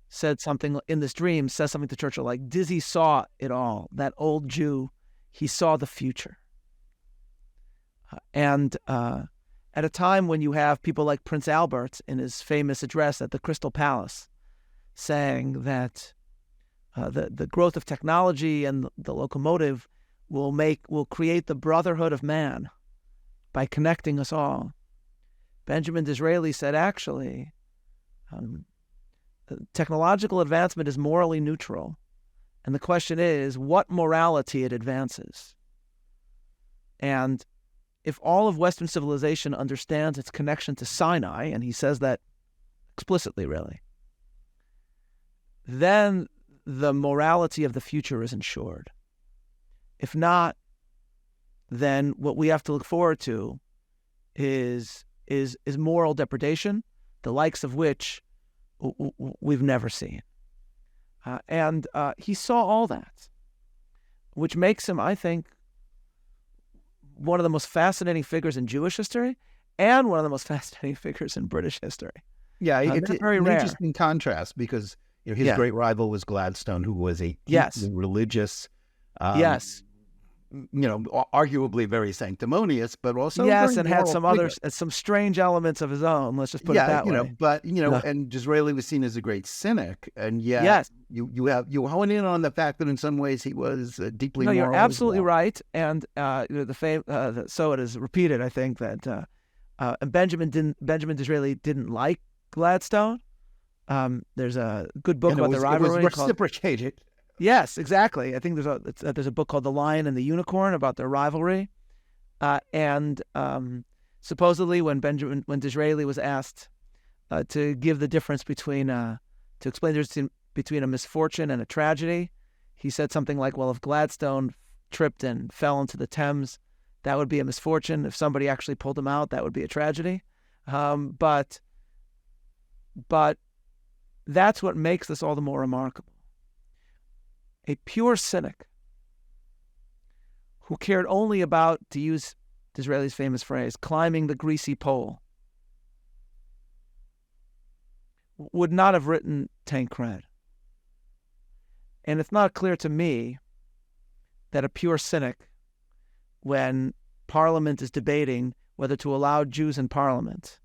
said something in this dream, says something to Churchill like, Dizzy saw it all. That old Jew, he saw the future. And at a time when you have people like Prince Albert in his famous address at the Crystal Palace saying that the growth of technology and the locomotive will create the brotherhood of man by connecting us all, Benjamin Disraeli said, actually, technological advancement is morally neutral, and the question is what morality it advances. And if all of Western civilization understands its connection to Sinai, and he says that explicitly, really, then the morality of the future is ensured. If not, then what we have to look forward to is moral depredation, the likes of which we've never seen. And he saw all that, which makes him, I think, one of the most fascinating figures in Jewish history and one of the most fascinating figures in British history. Yeah, it's very an rare. interesting contrast because his great rival was Gladstone, who was a deeply religious, arguably very sanctimonious, but also and had some strange elements of his own. Let's just put it that way. And Disraeli was seen as a great cynic, and yet you hone in on the fact that in some ways he was deeply moral. You're absolutely right, and so it is repeated. I think that Benjamin Disraeli didn't like Gladstone. There's a good book about the rivalry. It was reciprocated. Yes, exactly. I think there's a book called The Lion and the Unicorn about their rivalry, and supposedly when Disraeli was asked to give the difference between to explain the difference between a misfortune and a tragedy, he said something like, "Well, if Gladstone tripped and fell into the Thames, that would be a misfortune. If somebody actually pulled him out, that would be a tragedy." But that's what makes this all the more remarkable. A pure cynic who cared only about, to use Disraeli's famous phrase, climbing the greasy pole, would not have written Tancred. And it's not clear to me that a pure cynic, when Parliament is debating whether to allow Jews in Parliament,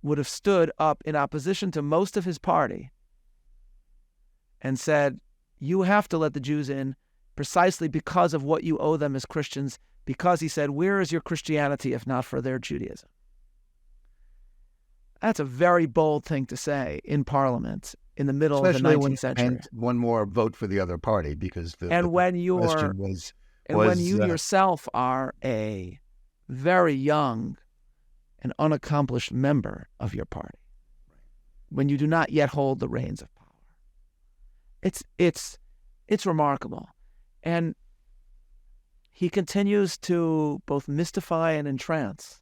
would have stood up in opposition to most of his party and said, you have to let the Jews in precisely because of what you owe them as Christians, because he said, where is your Christianity if not for their Judaism? That's a very bold thing to say in Parliament in the middle of the 19th century. And one more vote for the other party because when you yourself are a very young and unaccomplished member of your party, when you do not yet hold the reins of power. It's remarkable. And he continues to both mystify and entrance,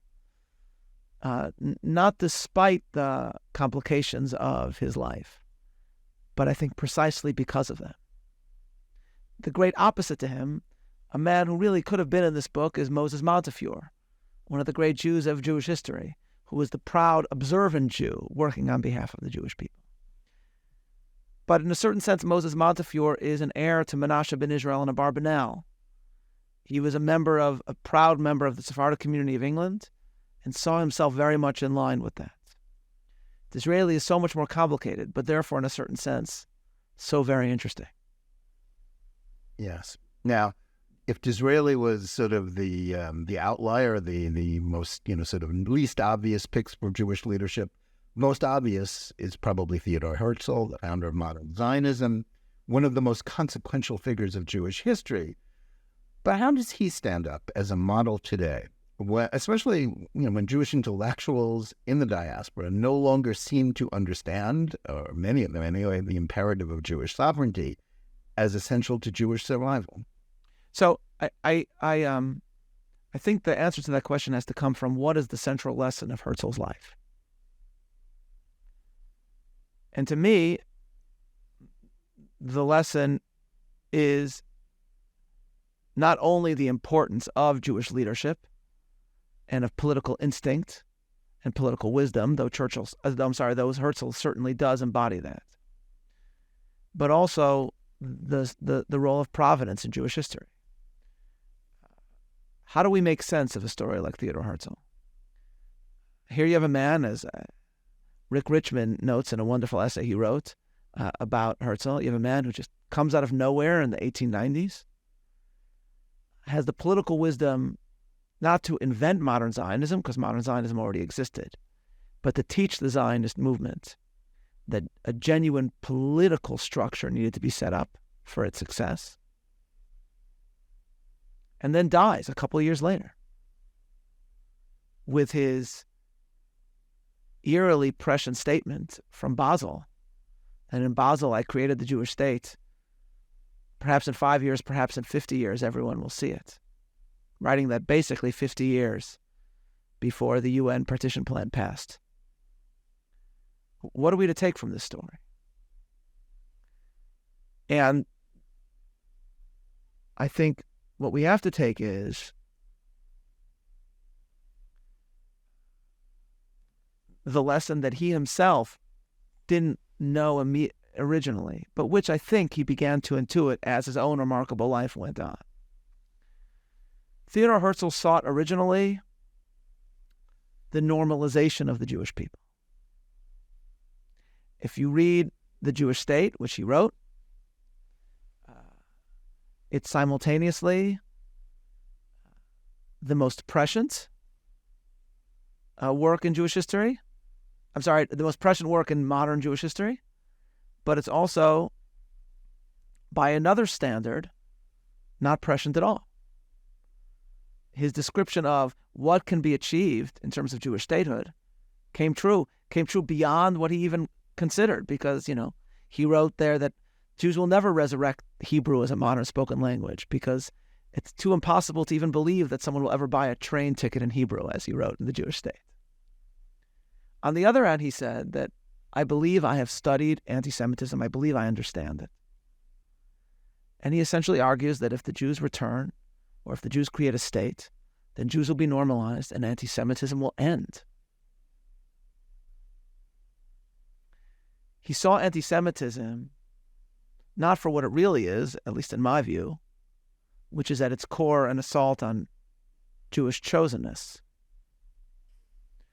not despite the complications of his life, but I think precisely because of them. The great opposite to him, a man who really could have been in this book, is Moses Montefiore, one of the great Jews of Jewish history, who was the proud, observant Jew working on behalf of the Jewish people. But in a certain sense, Moses Montefiore is an heir to Menashe ben Israel and Abarbanel. He was a proud member of the Sephardic community of England and saw himself very much in line with that. Disraeli is so much more complicated, but therefore, in a certain sense, so very interesting. Yes. Now, if Disraeli was sort of the outlier, the most sort of least obvious picks for Jewish leadership, most obvious is probably Theodore Herzl, the founder of modern Zionism, one of the most consequential figures of Jewish history. But how does he stand up as a model today, especially when Jewish intellectuals in the diaspora no longer seem to understand, or many of them anyway, the imperative of Jewish sovereignty as essential to Jewish survival? So I think the answer to that question has to come from what is the central lesson of Herzl's life. And to me, the lesson is not only the importance of Jewish leadership and of political instinct and political wisdom, though Herzl certainly does embody that, but also the role of providence in Jewish history. How do we make sense of a story like Theodore Herzl? Here you have a man, as Rick Richmond notes in a wonderful essay he wrote about Herzl, you have a man who just comes out of nowhere in the 1890s, has the political wisdom not to invent modern Zionism, because modern Zionism already existed, but to teach the Zionist movement that a genuine political structure needed to be set up for its success, and then dies a couple of years later with his eerily prescient statement from Basel. And in Basel, I created the Jewish state. Perhaps in 5 years, perhaps in 50 years, everyone will see it. Writing that basically 50 years before the UN partition plan passed. What are we to take from this story? And I think what we have to take is the lesson that he himself didn't know originally, but which I think he began to intuit as his own remarkable life went on. Theodore Herzl sought originally the normalization of the Jewish people. If you read The Jewish State, which he wrote, it's simultaneously the most prescient work in Jewish history. The most prescient work in modern Jewish history, but it's also, by another standard, not prescient at all. His description of what can be achieved in terms of Jewish statehood came true beyond what he even considered, because, he wrote there that Jews will never resurrect Hebrew as a modern spoken language because it's too impossible to even believe that someone will ever buy a train ticket in Hebrew, as he wrote in The Jewish State. On the other hand, he said that, I believe I have studied anti-Semitism. I believe I understand it. And he essentially argues that if the Jews return, or if the Jews create a state, then Jews will be normalized and anti-Semitism will end. He saw anti-Semitism not for what it really is, at least in my view, which is at its core an assault on Jewish chosenness.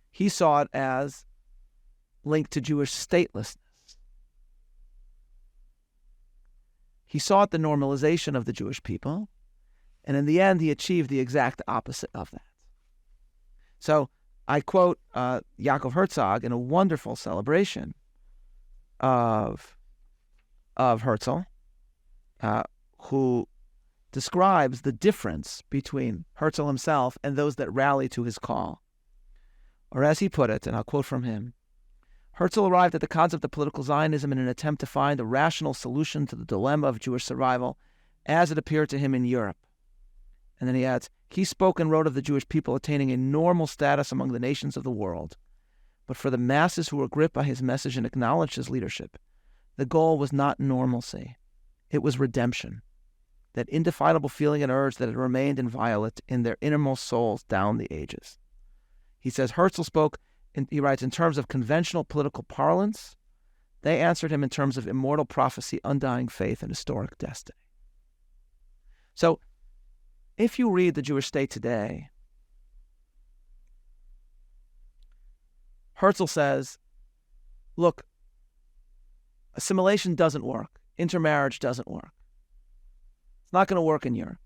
He saw it as linked to Jewish statelessness. He sought the normalization of the Jewish people, and in the end, he achieved the exact opposite of that. So I quote Yaakov Herzog in a wonderful celebration of Herzl, who describes the difference between Herzl himself and those that rally to his call. Or as he put it, and I'll quote from him, Herzl arrived at the concept of political Zionism in an attempt to find a rational solution to the dilemma of Jewish survival as it appeared to him in Europe. And then he adds, he spoke and wrote of the Jewish people attaining a normal status among the nations of the world. But for the masses who were gripped by his message and acknowledged his leadership, the goal was not normalcy. It was redemption. That indefinable feeling and urge that had remained inviolate in their innermost souls down the ages. He says Herzl spoke, he writes, in terms of conventional political parlance. They answered him in terms of immortal prophecy, undying faith, and historic destiny. So, if you read the Jewish state today, Herzl says, look, assimilation doesn't work. Intermarriage doesn't work. It's not going to work in Europe.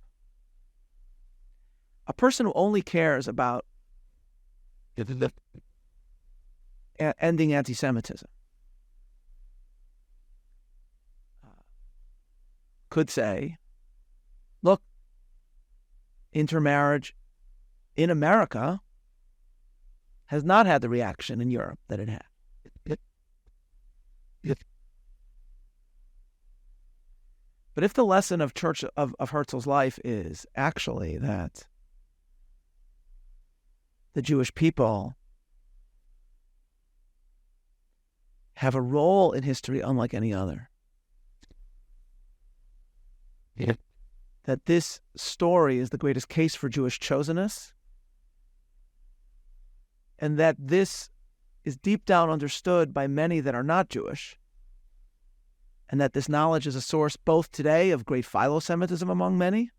A person who only cares about ending anti-Semitism could say, look, intermarriage in America has not had the reaction in Europe that it had. But if the lesson of Herzl's life is actually that the Jewish people have a role in history unlike any other, that that this story is the greatest case for Jewish chosenness, and that this is deep down understood by many that are not Jewish, and that this knowledge is a source both today of great philo-Semitism among many,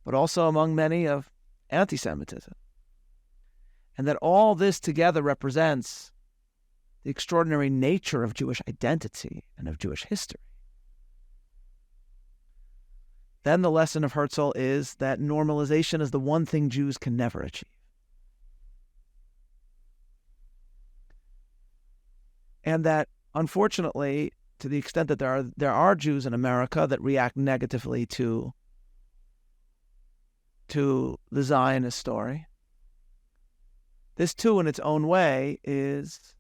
but also among many of anti-Semitism. And that all this together represents the extraordinary nature of Jewish identity and of Jewish history. Then the lesson of Herzl is that normalization is the one thing Jews can never achieve. And that, unfortunately, to the extent that there are Jews in America that react negatively to the Zionist story, this too, in its own way, is,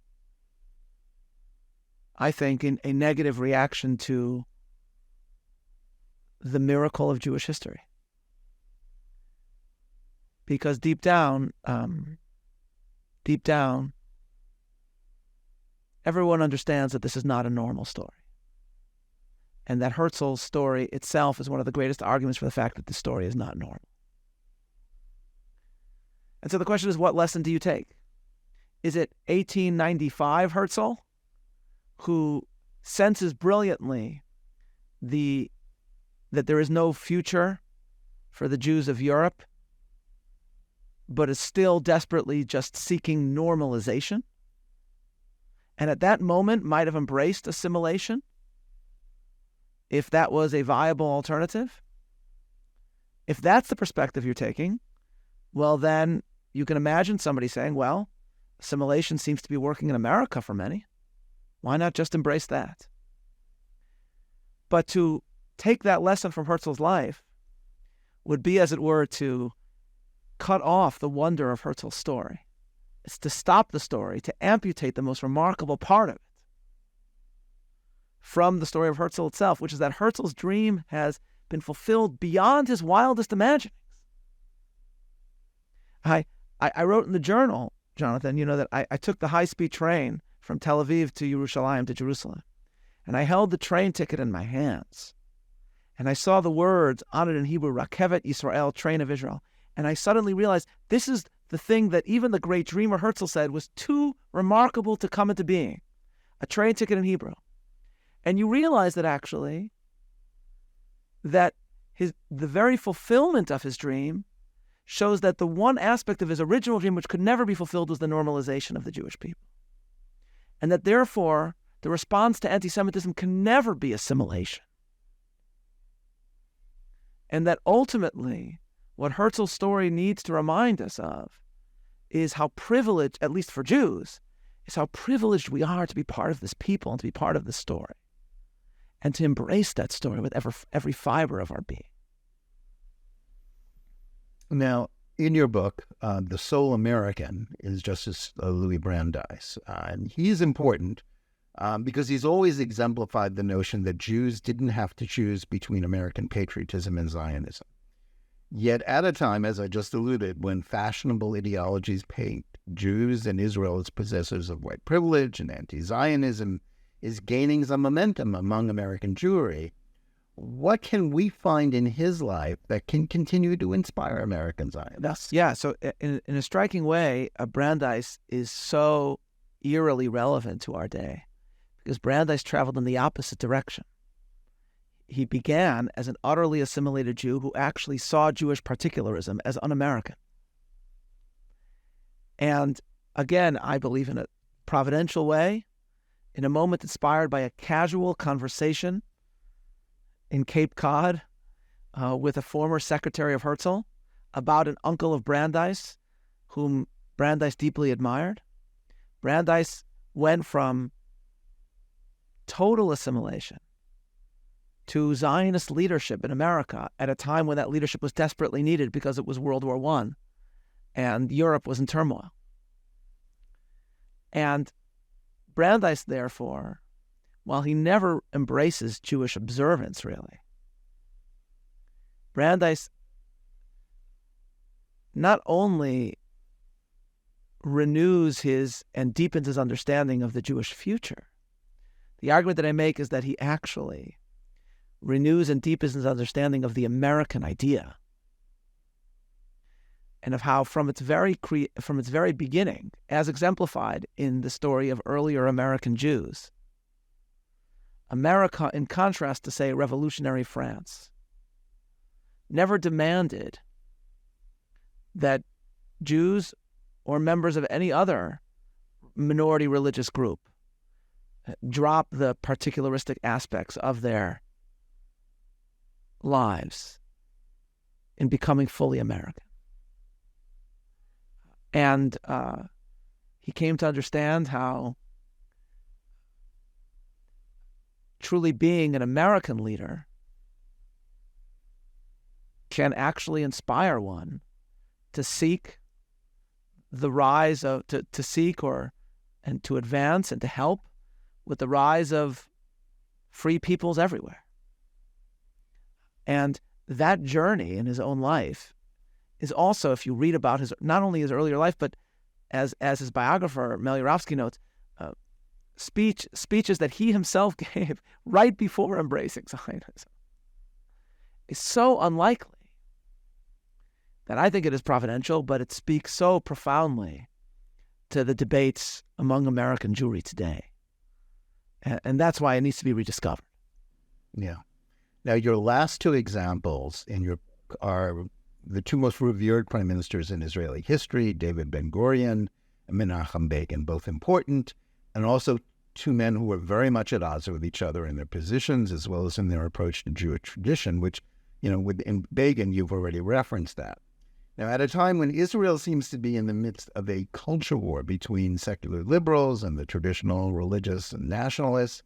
I think, a negative reaction to the miracle of Jewish history. Because deep down, everyone understands that this is not a normal story. And that Herzl's story itself is one of the greatest arguments for the fact that the story is not normal. And so the question is, what lesson do you take? Is it 1895 Herzl, who senses brilliantly that there is no future for the Jews of Europe, but is still desperately just seeking normalization, and at that moment might have embraced assimilation if that was a viable alternative? If that's the perspective you're taking, well, then you can imagine somebody saying, well, assimilation seems to be working in America for many. Why not just embrace that? But to take that lesson from Herzl's life would be, as it were, to cut off the wonder of Herzl's story. It's to stop the story, to amputate the most remarkable part of it from the story of Herzl itself, which is that Herzl's dream has been fulfilled beyond his wildest imaginings. I wrote in the journal, Jonathan, that I took the high-speed train from Tel Aviv to Yerushalayim, to Jerusalem, and I held the train ticket in my hands, and I saw the words on it in Hebrew, Rakevet Yisrael, train of Israel, and I suddenly realized this is the thing that even the great dreamer Herzl said was too remarkable to come into being, a train ticket in Hebrew. And you realize that actually, that the very fulfillment of his dream shows that the one aspect of his original dream which could never be fulfilled was the normalization of the Jewish people. And that therefore, the response to anti-Semitism can never be assimilation. And that ultimately, what Herzl's story needs to remind us of is how privileged, at least for Jews, is how privileged we are to be part of this people and to be part of this story, and to embrace that story with every fiber of our being. Now, in your book, The Sole American is Justice Louis Brandeis. And he's important because he's always exemplified the notion that Jews didn't have to choose between American patriotism and Zionism. Yet at a time, as I just alluded, when fashionable ideologies paint Jews and Israel as possessors of white privilege and anti-Zionism is gaining some momentum among American Jewry, what can we find in his life that can continue to inspire American Zionists? Yeah, so in a striking way, Brandeis is so eerily relevant to our day because Brandeis traveled in the opposite direction. He began as an utterly assimilated Jew who actually saw Jewish particularism as un-American. And again, I believe in a providential way, in a moment inspired by a casual conversation in Cape Cod with a former secretary of Herzl about an uncle of Brandeis, whom Brandeis deeply admired. Brandeis went from total assimilation to Zionist leadership in America at a time when that leadership was desperately needed because it was World War I and Europe was in turmoil. And Brandeis, therefore, while he never embraces Jewish observance, really, Brandeis not only renews his and deepens his understanding of the Jewish future. The argument that I make is that he actually renews and deepens his understanding of the American idea, and of how from its very beginning, as exemplified in the story of earlier American Jews, America, in contrast to, say, revolutionary France, never demanded that Jews or members of any other minority religious group drop the particularistic aspects of their lives in becoming fully American. And he came to understand how truly being an American leader can actually inspire one to seek the rise of, to seek and to advance and to help with the rise of free peoples everywhere. And that journey in his own life is also, if you read about not only his earlier life, but as his biographer, Meliorowski notes, speeches that he himself gave right before embracing Zionism is so unlikely that I think it is providential, but it speaks so profoundly to the debates among American Jewry today. And that's why it needs to be rediscovered. Yeah. Now, your last two examples are the two most revered prime ministers in Israeli history, David Ben-Gurion and Menachem Begin, both important, and also two men who were very much at odds with each other in their positions as well as in their approach to Jewish tradition, which, in Begin, you've already referenced that. Now, at a time when Israel seems to be in the midst of a culture war between secular liberals and the traditional religious and nationalists,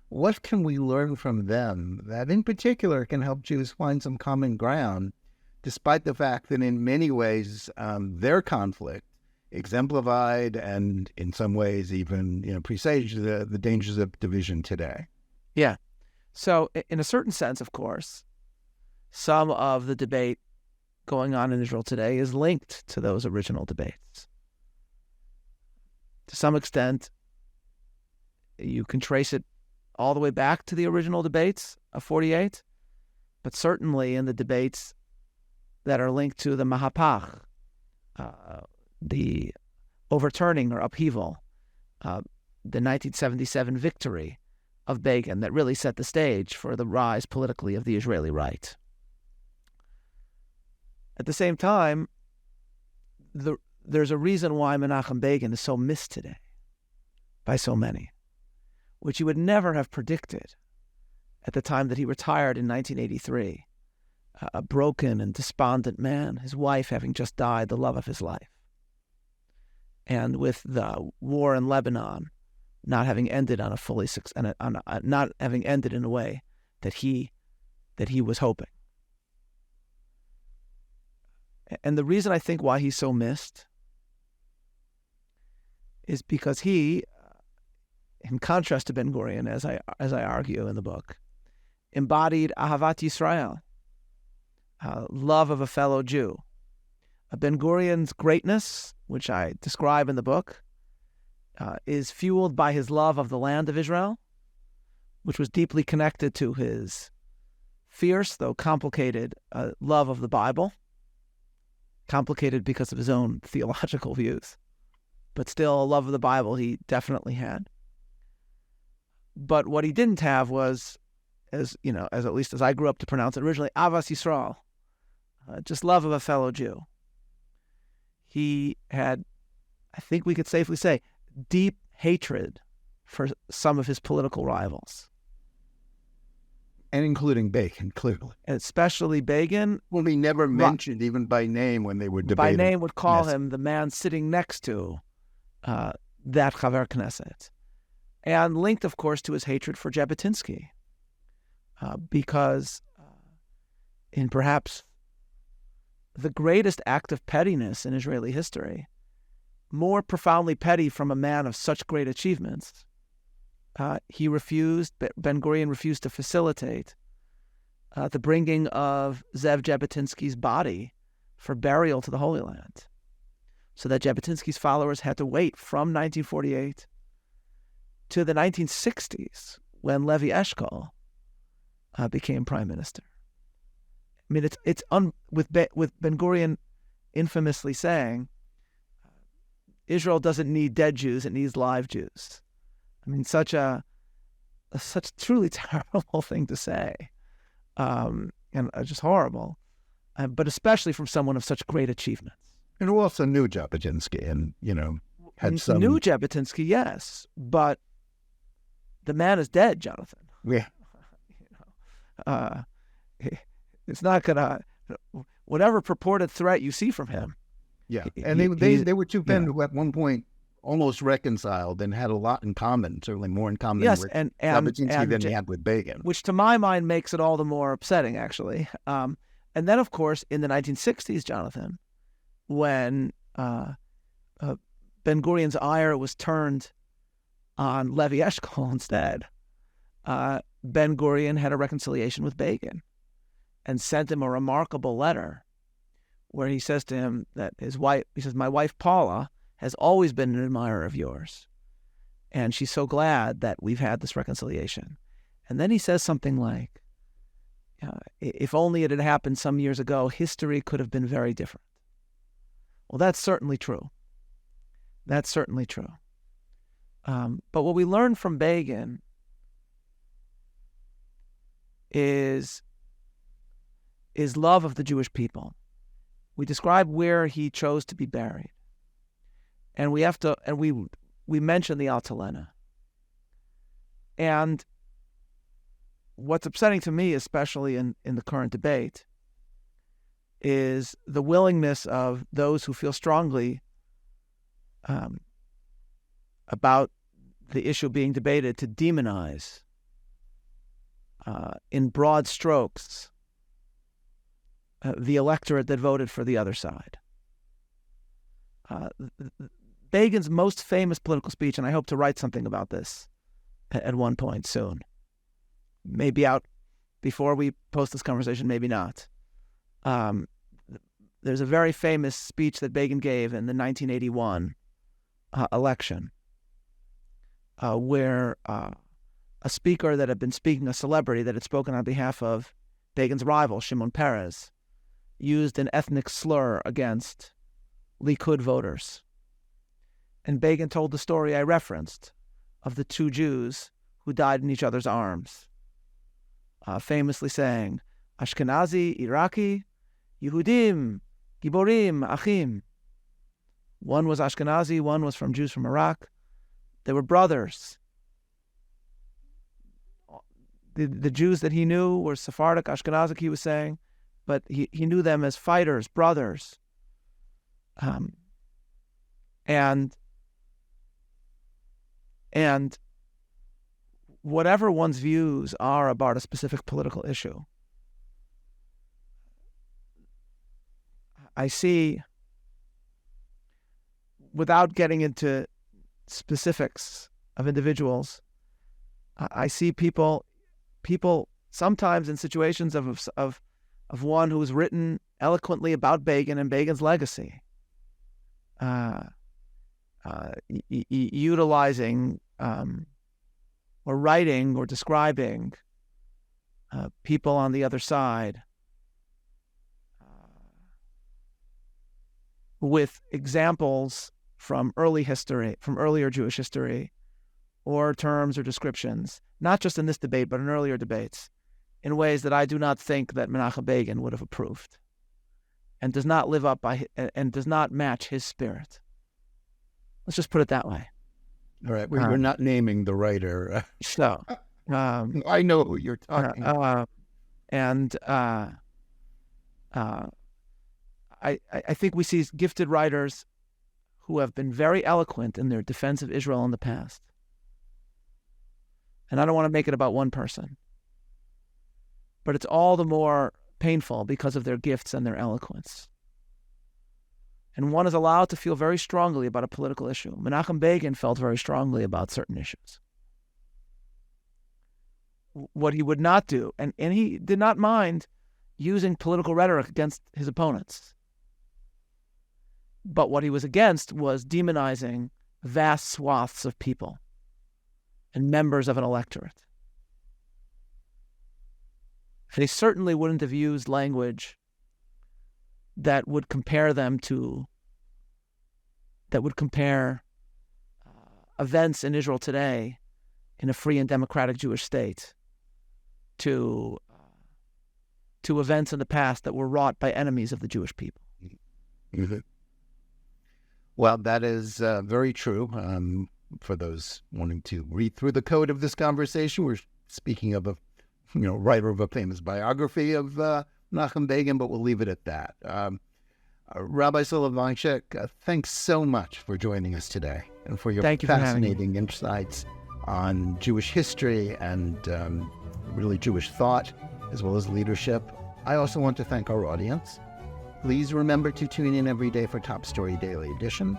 what can we learn from them that in particular can help Jews find some common ground, despite the fact that in many ways their conflict exemplified and in some ways even presaged the dangers of division today? Yeah. So in a certain sense, of course, some of the debate going on in Israel today is linked to those original debates. To some extent, you can trace it all the way back to the original debates of 48, but certainly in the debates that are linked to the Mahapach, the overturning or upheaval, the 1977 victory of Begin that really set the stage for the rise politically of the Israeli right. At the same time, there's a reason why Menachem Begin is so missed today by so many, which you would never have predicted at the time that he retired in 1983, a broken and despondent man, his wife having just died, the love of his life. And with the war in Lebanon not having ended not having ended in a way that he was hoping. And the reason I think why he's so missed is because he, in contrast to Ben-Gurion, as I argue in the book, embodied Ahavat Yisrael, love of a fellow Jew. Ben-Gurion's greatness, which I describe in the book, is fueled by his love of the land of Israel, which was deeply connected to his fierce, though complicated, love of the Bible. Complicated because of his own theological views, but still a love of the Bible he definitely had. But what he didn't have was, as at least as I grew up to pronounce it originally, Avas Yisrael, just love of a fellow Jew. He had, I think we could safely say, deep hatred for some of his political rivals. And including Begin, clearly. And especially Begin. Well, he never mentioned even by name when they were debating. By name would call him the man sitting next to that Chaver Knesset. And linked, of course, to his hatred for Jabotinsky. Because in perhaps the greatest act of pettiness in Israeli history, more profoundly petty from a man of such great achievements, Ben-Gurion refused to facilitate the bringing of Zev Jabotinsky's body for burial to the Holy Land, so that Jabotinsky's followers had to wait from 1948 to the 1960s when Levi Eshkol became prime minister. I mean, with Ben-Gurion infamously saying, Israel doesn't need dead Jews; it needs live Jews. I mean, such truly terrible thing to say, and just horrible, but especially from someone of such great achievements. And who also knew Jabotinsky and, had some... Knew Jabotinsky, yes, but the man is dead, Jonathan. Yeah. It's not going to... Whatever purported threat you see from him. Yeah, and they were two men who at one point almost reconciled and had a lot in common, certainly more in common with Jabotinsky than he had with Begin. Which to my mind makes it all the more upsetting, actually. And then, of course, in the 1960s, Jonathan, when Ben-Gurion's ire was turned on Levi Eshkol instead, Ben-Gurion had a reconciliation with Begin and sent him a remarkable letter where he says to him that my wife Paula has always been an admirer of yours, and she's so glad that we've had this reconciliation. And then he says something like, if only it had happened some years ago, history could have been very different. Well, that's certainly true. That's certainly true. But what we learn from Begin is love of the Jewish people. We describe where he chose to be buried, and we mention the Altalena. And what's upsetting to me, especially in the current debate, is the willingness of those who feel strongly about the issue being debated to demonize, in broad strokes, the electorate that voted for the other side. Begin's most famous political speech, and I hope to write something about this at one point soon, maybe out before we post this conversation, maybe not. There's a very famous speech that Begin gave in the 1981 election, where a speaker that had been speaking, a celebrity that had spoken on behalf of Begin's rival, Shimon Peres, used an ethnic slur against Likud voters. And Begin told the story I referenced of the two Jews who died in each other's arms, famously saying, Ashkenazi, Iraqi, Yehudim, Giborim, Achim. One was Ashkenazi, one was from Jews from Iraq. They were brothers. The Jews that he knew were Sephardic, Ashkenazic, he was saying, but he knew them as fighters, brothers. And whatever one's views are about a specific political issue, I see, without getting into specifics of individuals, I see people sometimes in situations of one who has written eloquently about Begin and Begin's legacy, utilizing or writing or describing people on the other side with examples from early history, from earlier Jewish history, or terms or descriptions, not just in this debate, but in earlier debates, in ways that I do not think that Menachem Begin would have approved, and does not live up by and does not match his spirit. Let's just put it that way. All right, we're not naming the writer. So, I know who you're talking about. I think we see gifted writers who have been very eloquent in their defense of Israel in the past. And I don't want to make it about one person. But it's all the more painful because of their gifts and their eloquence. And one is allowed to feel very strongly about a political issue. Menachem Begin felt very strongly about certain issues. What he would not do, and he did not mind using political rhetoric against his opponents. But what he was against was demonizing vast swaths of people and members of an electorate. they certainly wouldn't have used language that would compare events in Israel today in a free and democratic Jewish state to events in the past that were wrought by enemies of the Jewish people. Mm-hmm. Well, that is very true. For those wanting to read through the code of this conversation, we're speaking of a writer of a famous biography of Menachem Begin, but we'll leave it at that. Rabbi Soloveitchik, thanks so much for joining us today and for your fascinating insights on Jewish history and really Jewish thought, as well as leadership. I also want to thank our audience. Please remember to tune in every day for Top Story Daily Edition.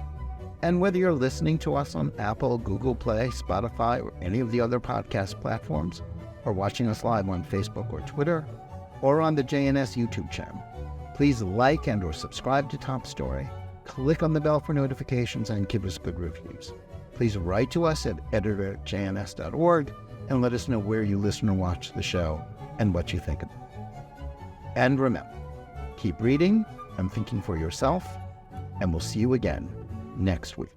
And whether you're listening to us on Apple, Google Play, Spotify, or any of the other podcast platforms, or watching us live on Facebook or Twitter, or on the JNS YouTube channel, please like and or subscribe to Top Story, click on the bell for notifications, and give us good reviews. Please write to us at editor@jns.org and let us know where you listen or watch the show and what you think of it. And remember, keep reading and thinking for yourself, and we'll see you again next week.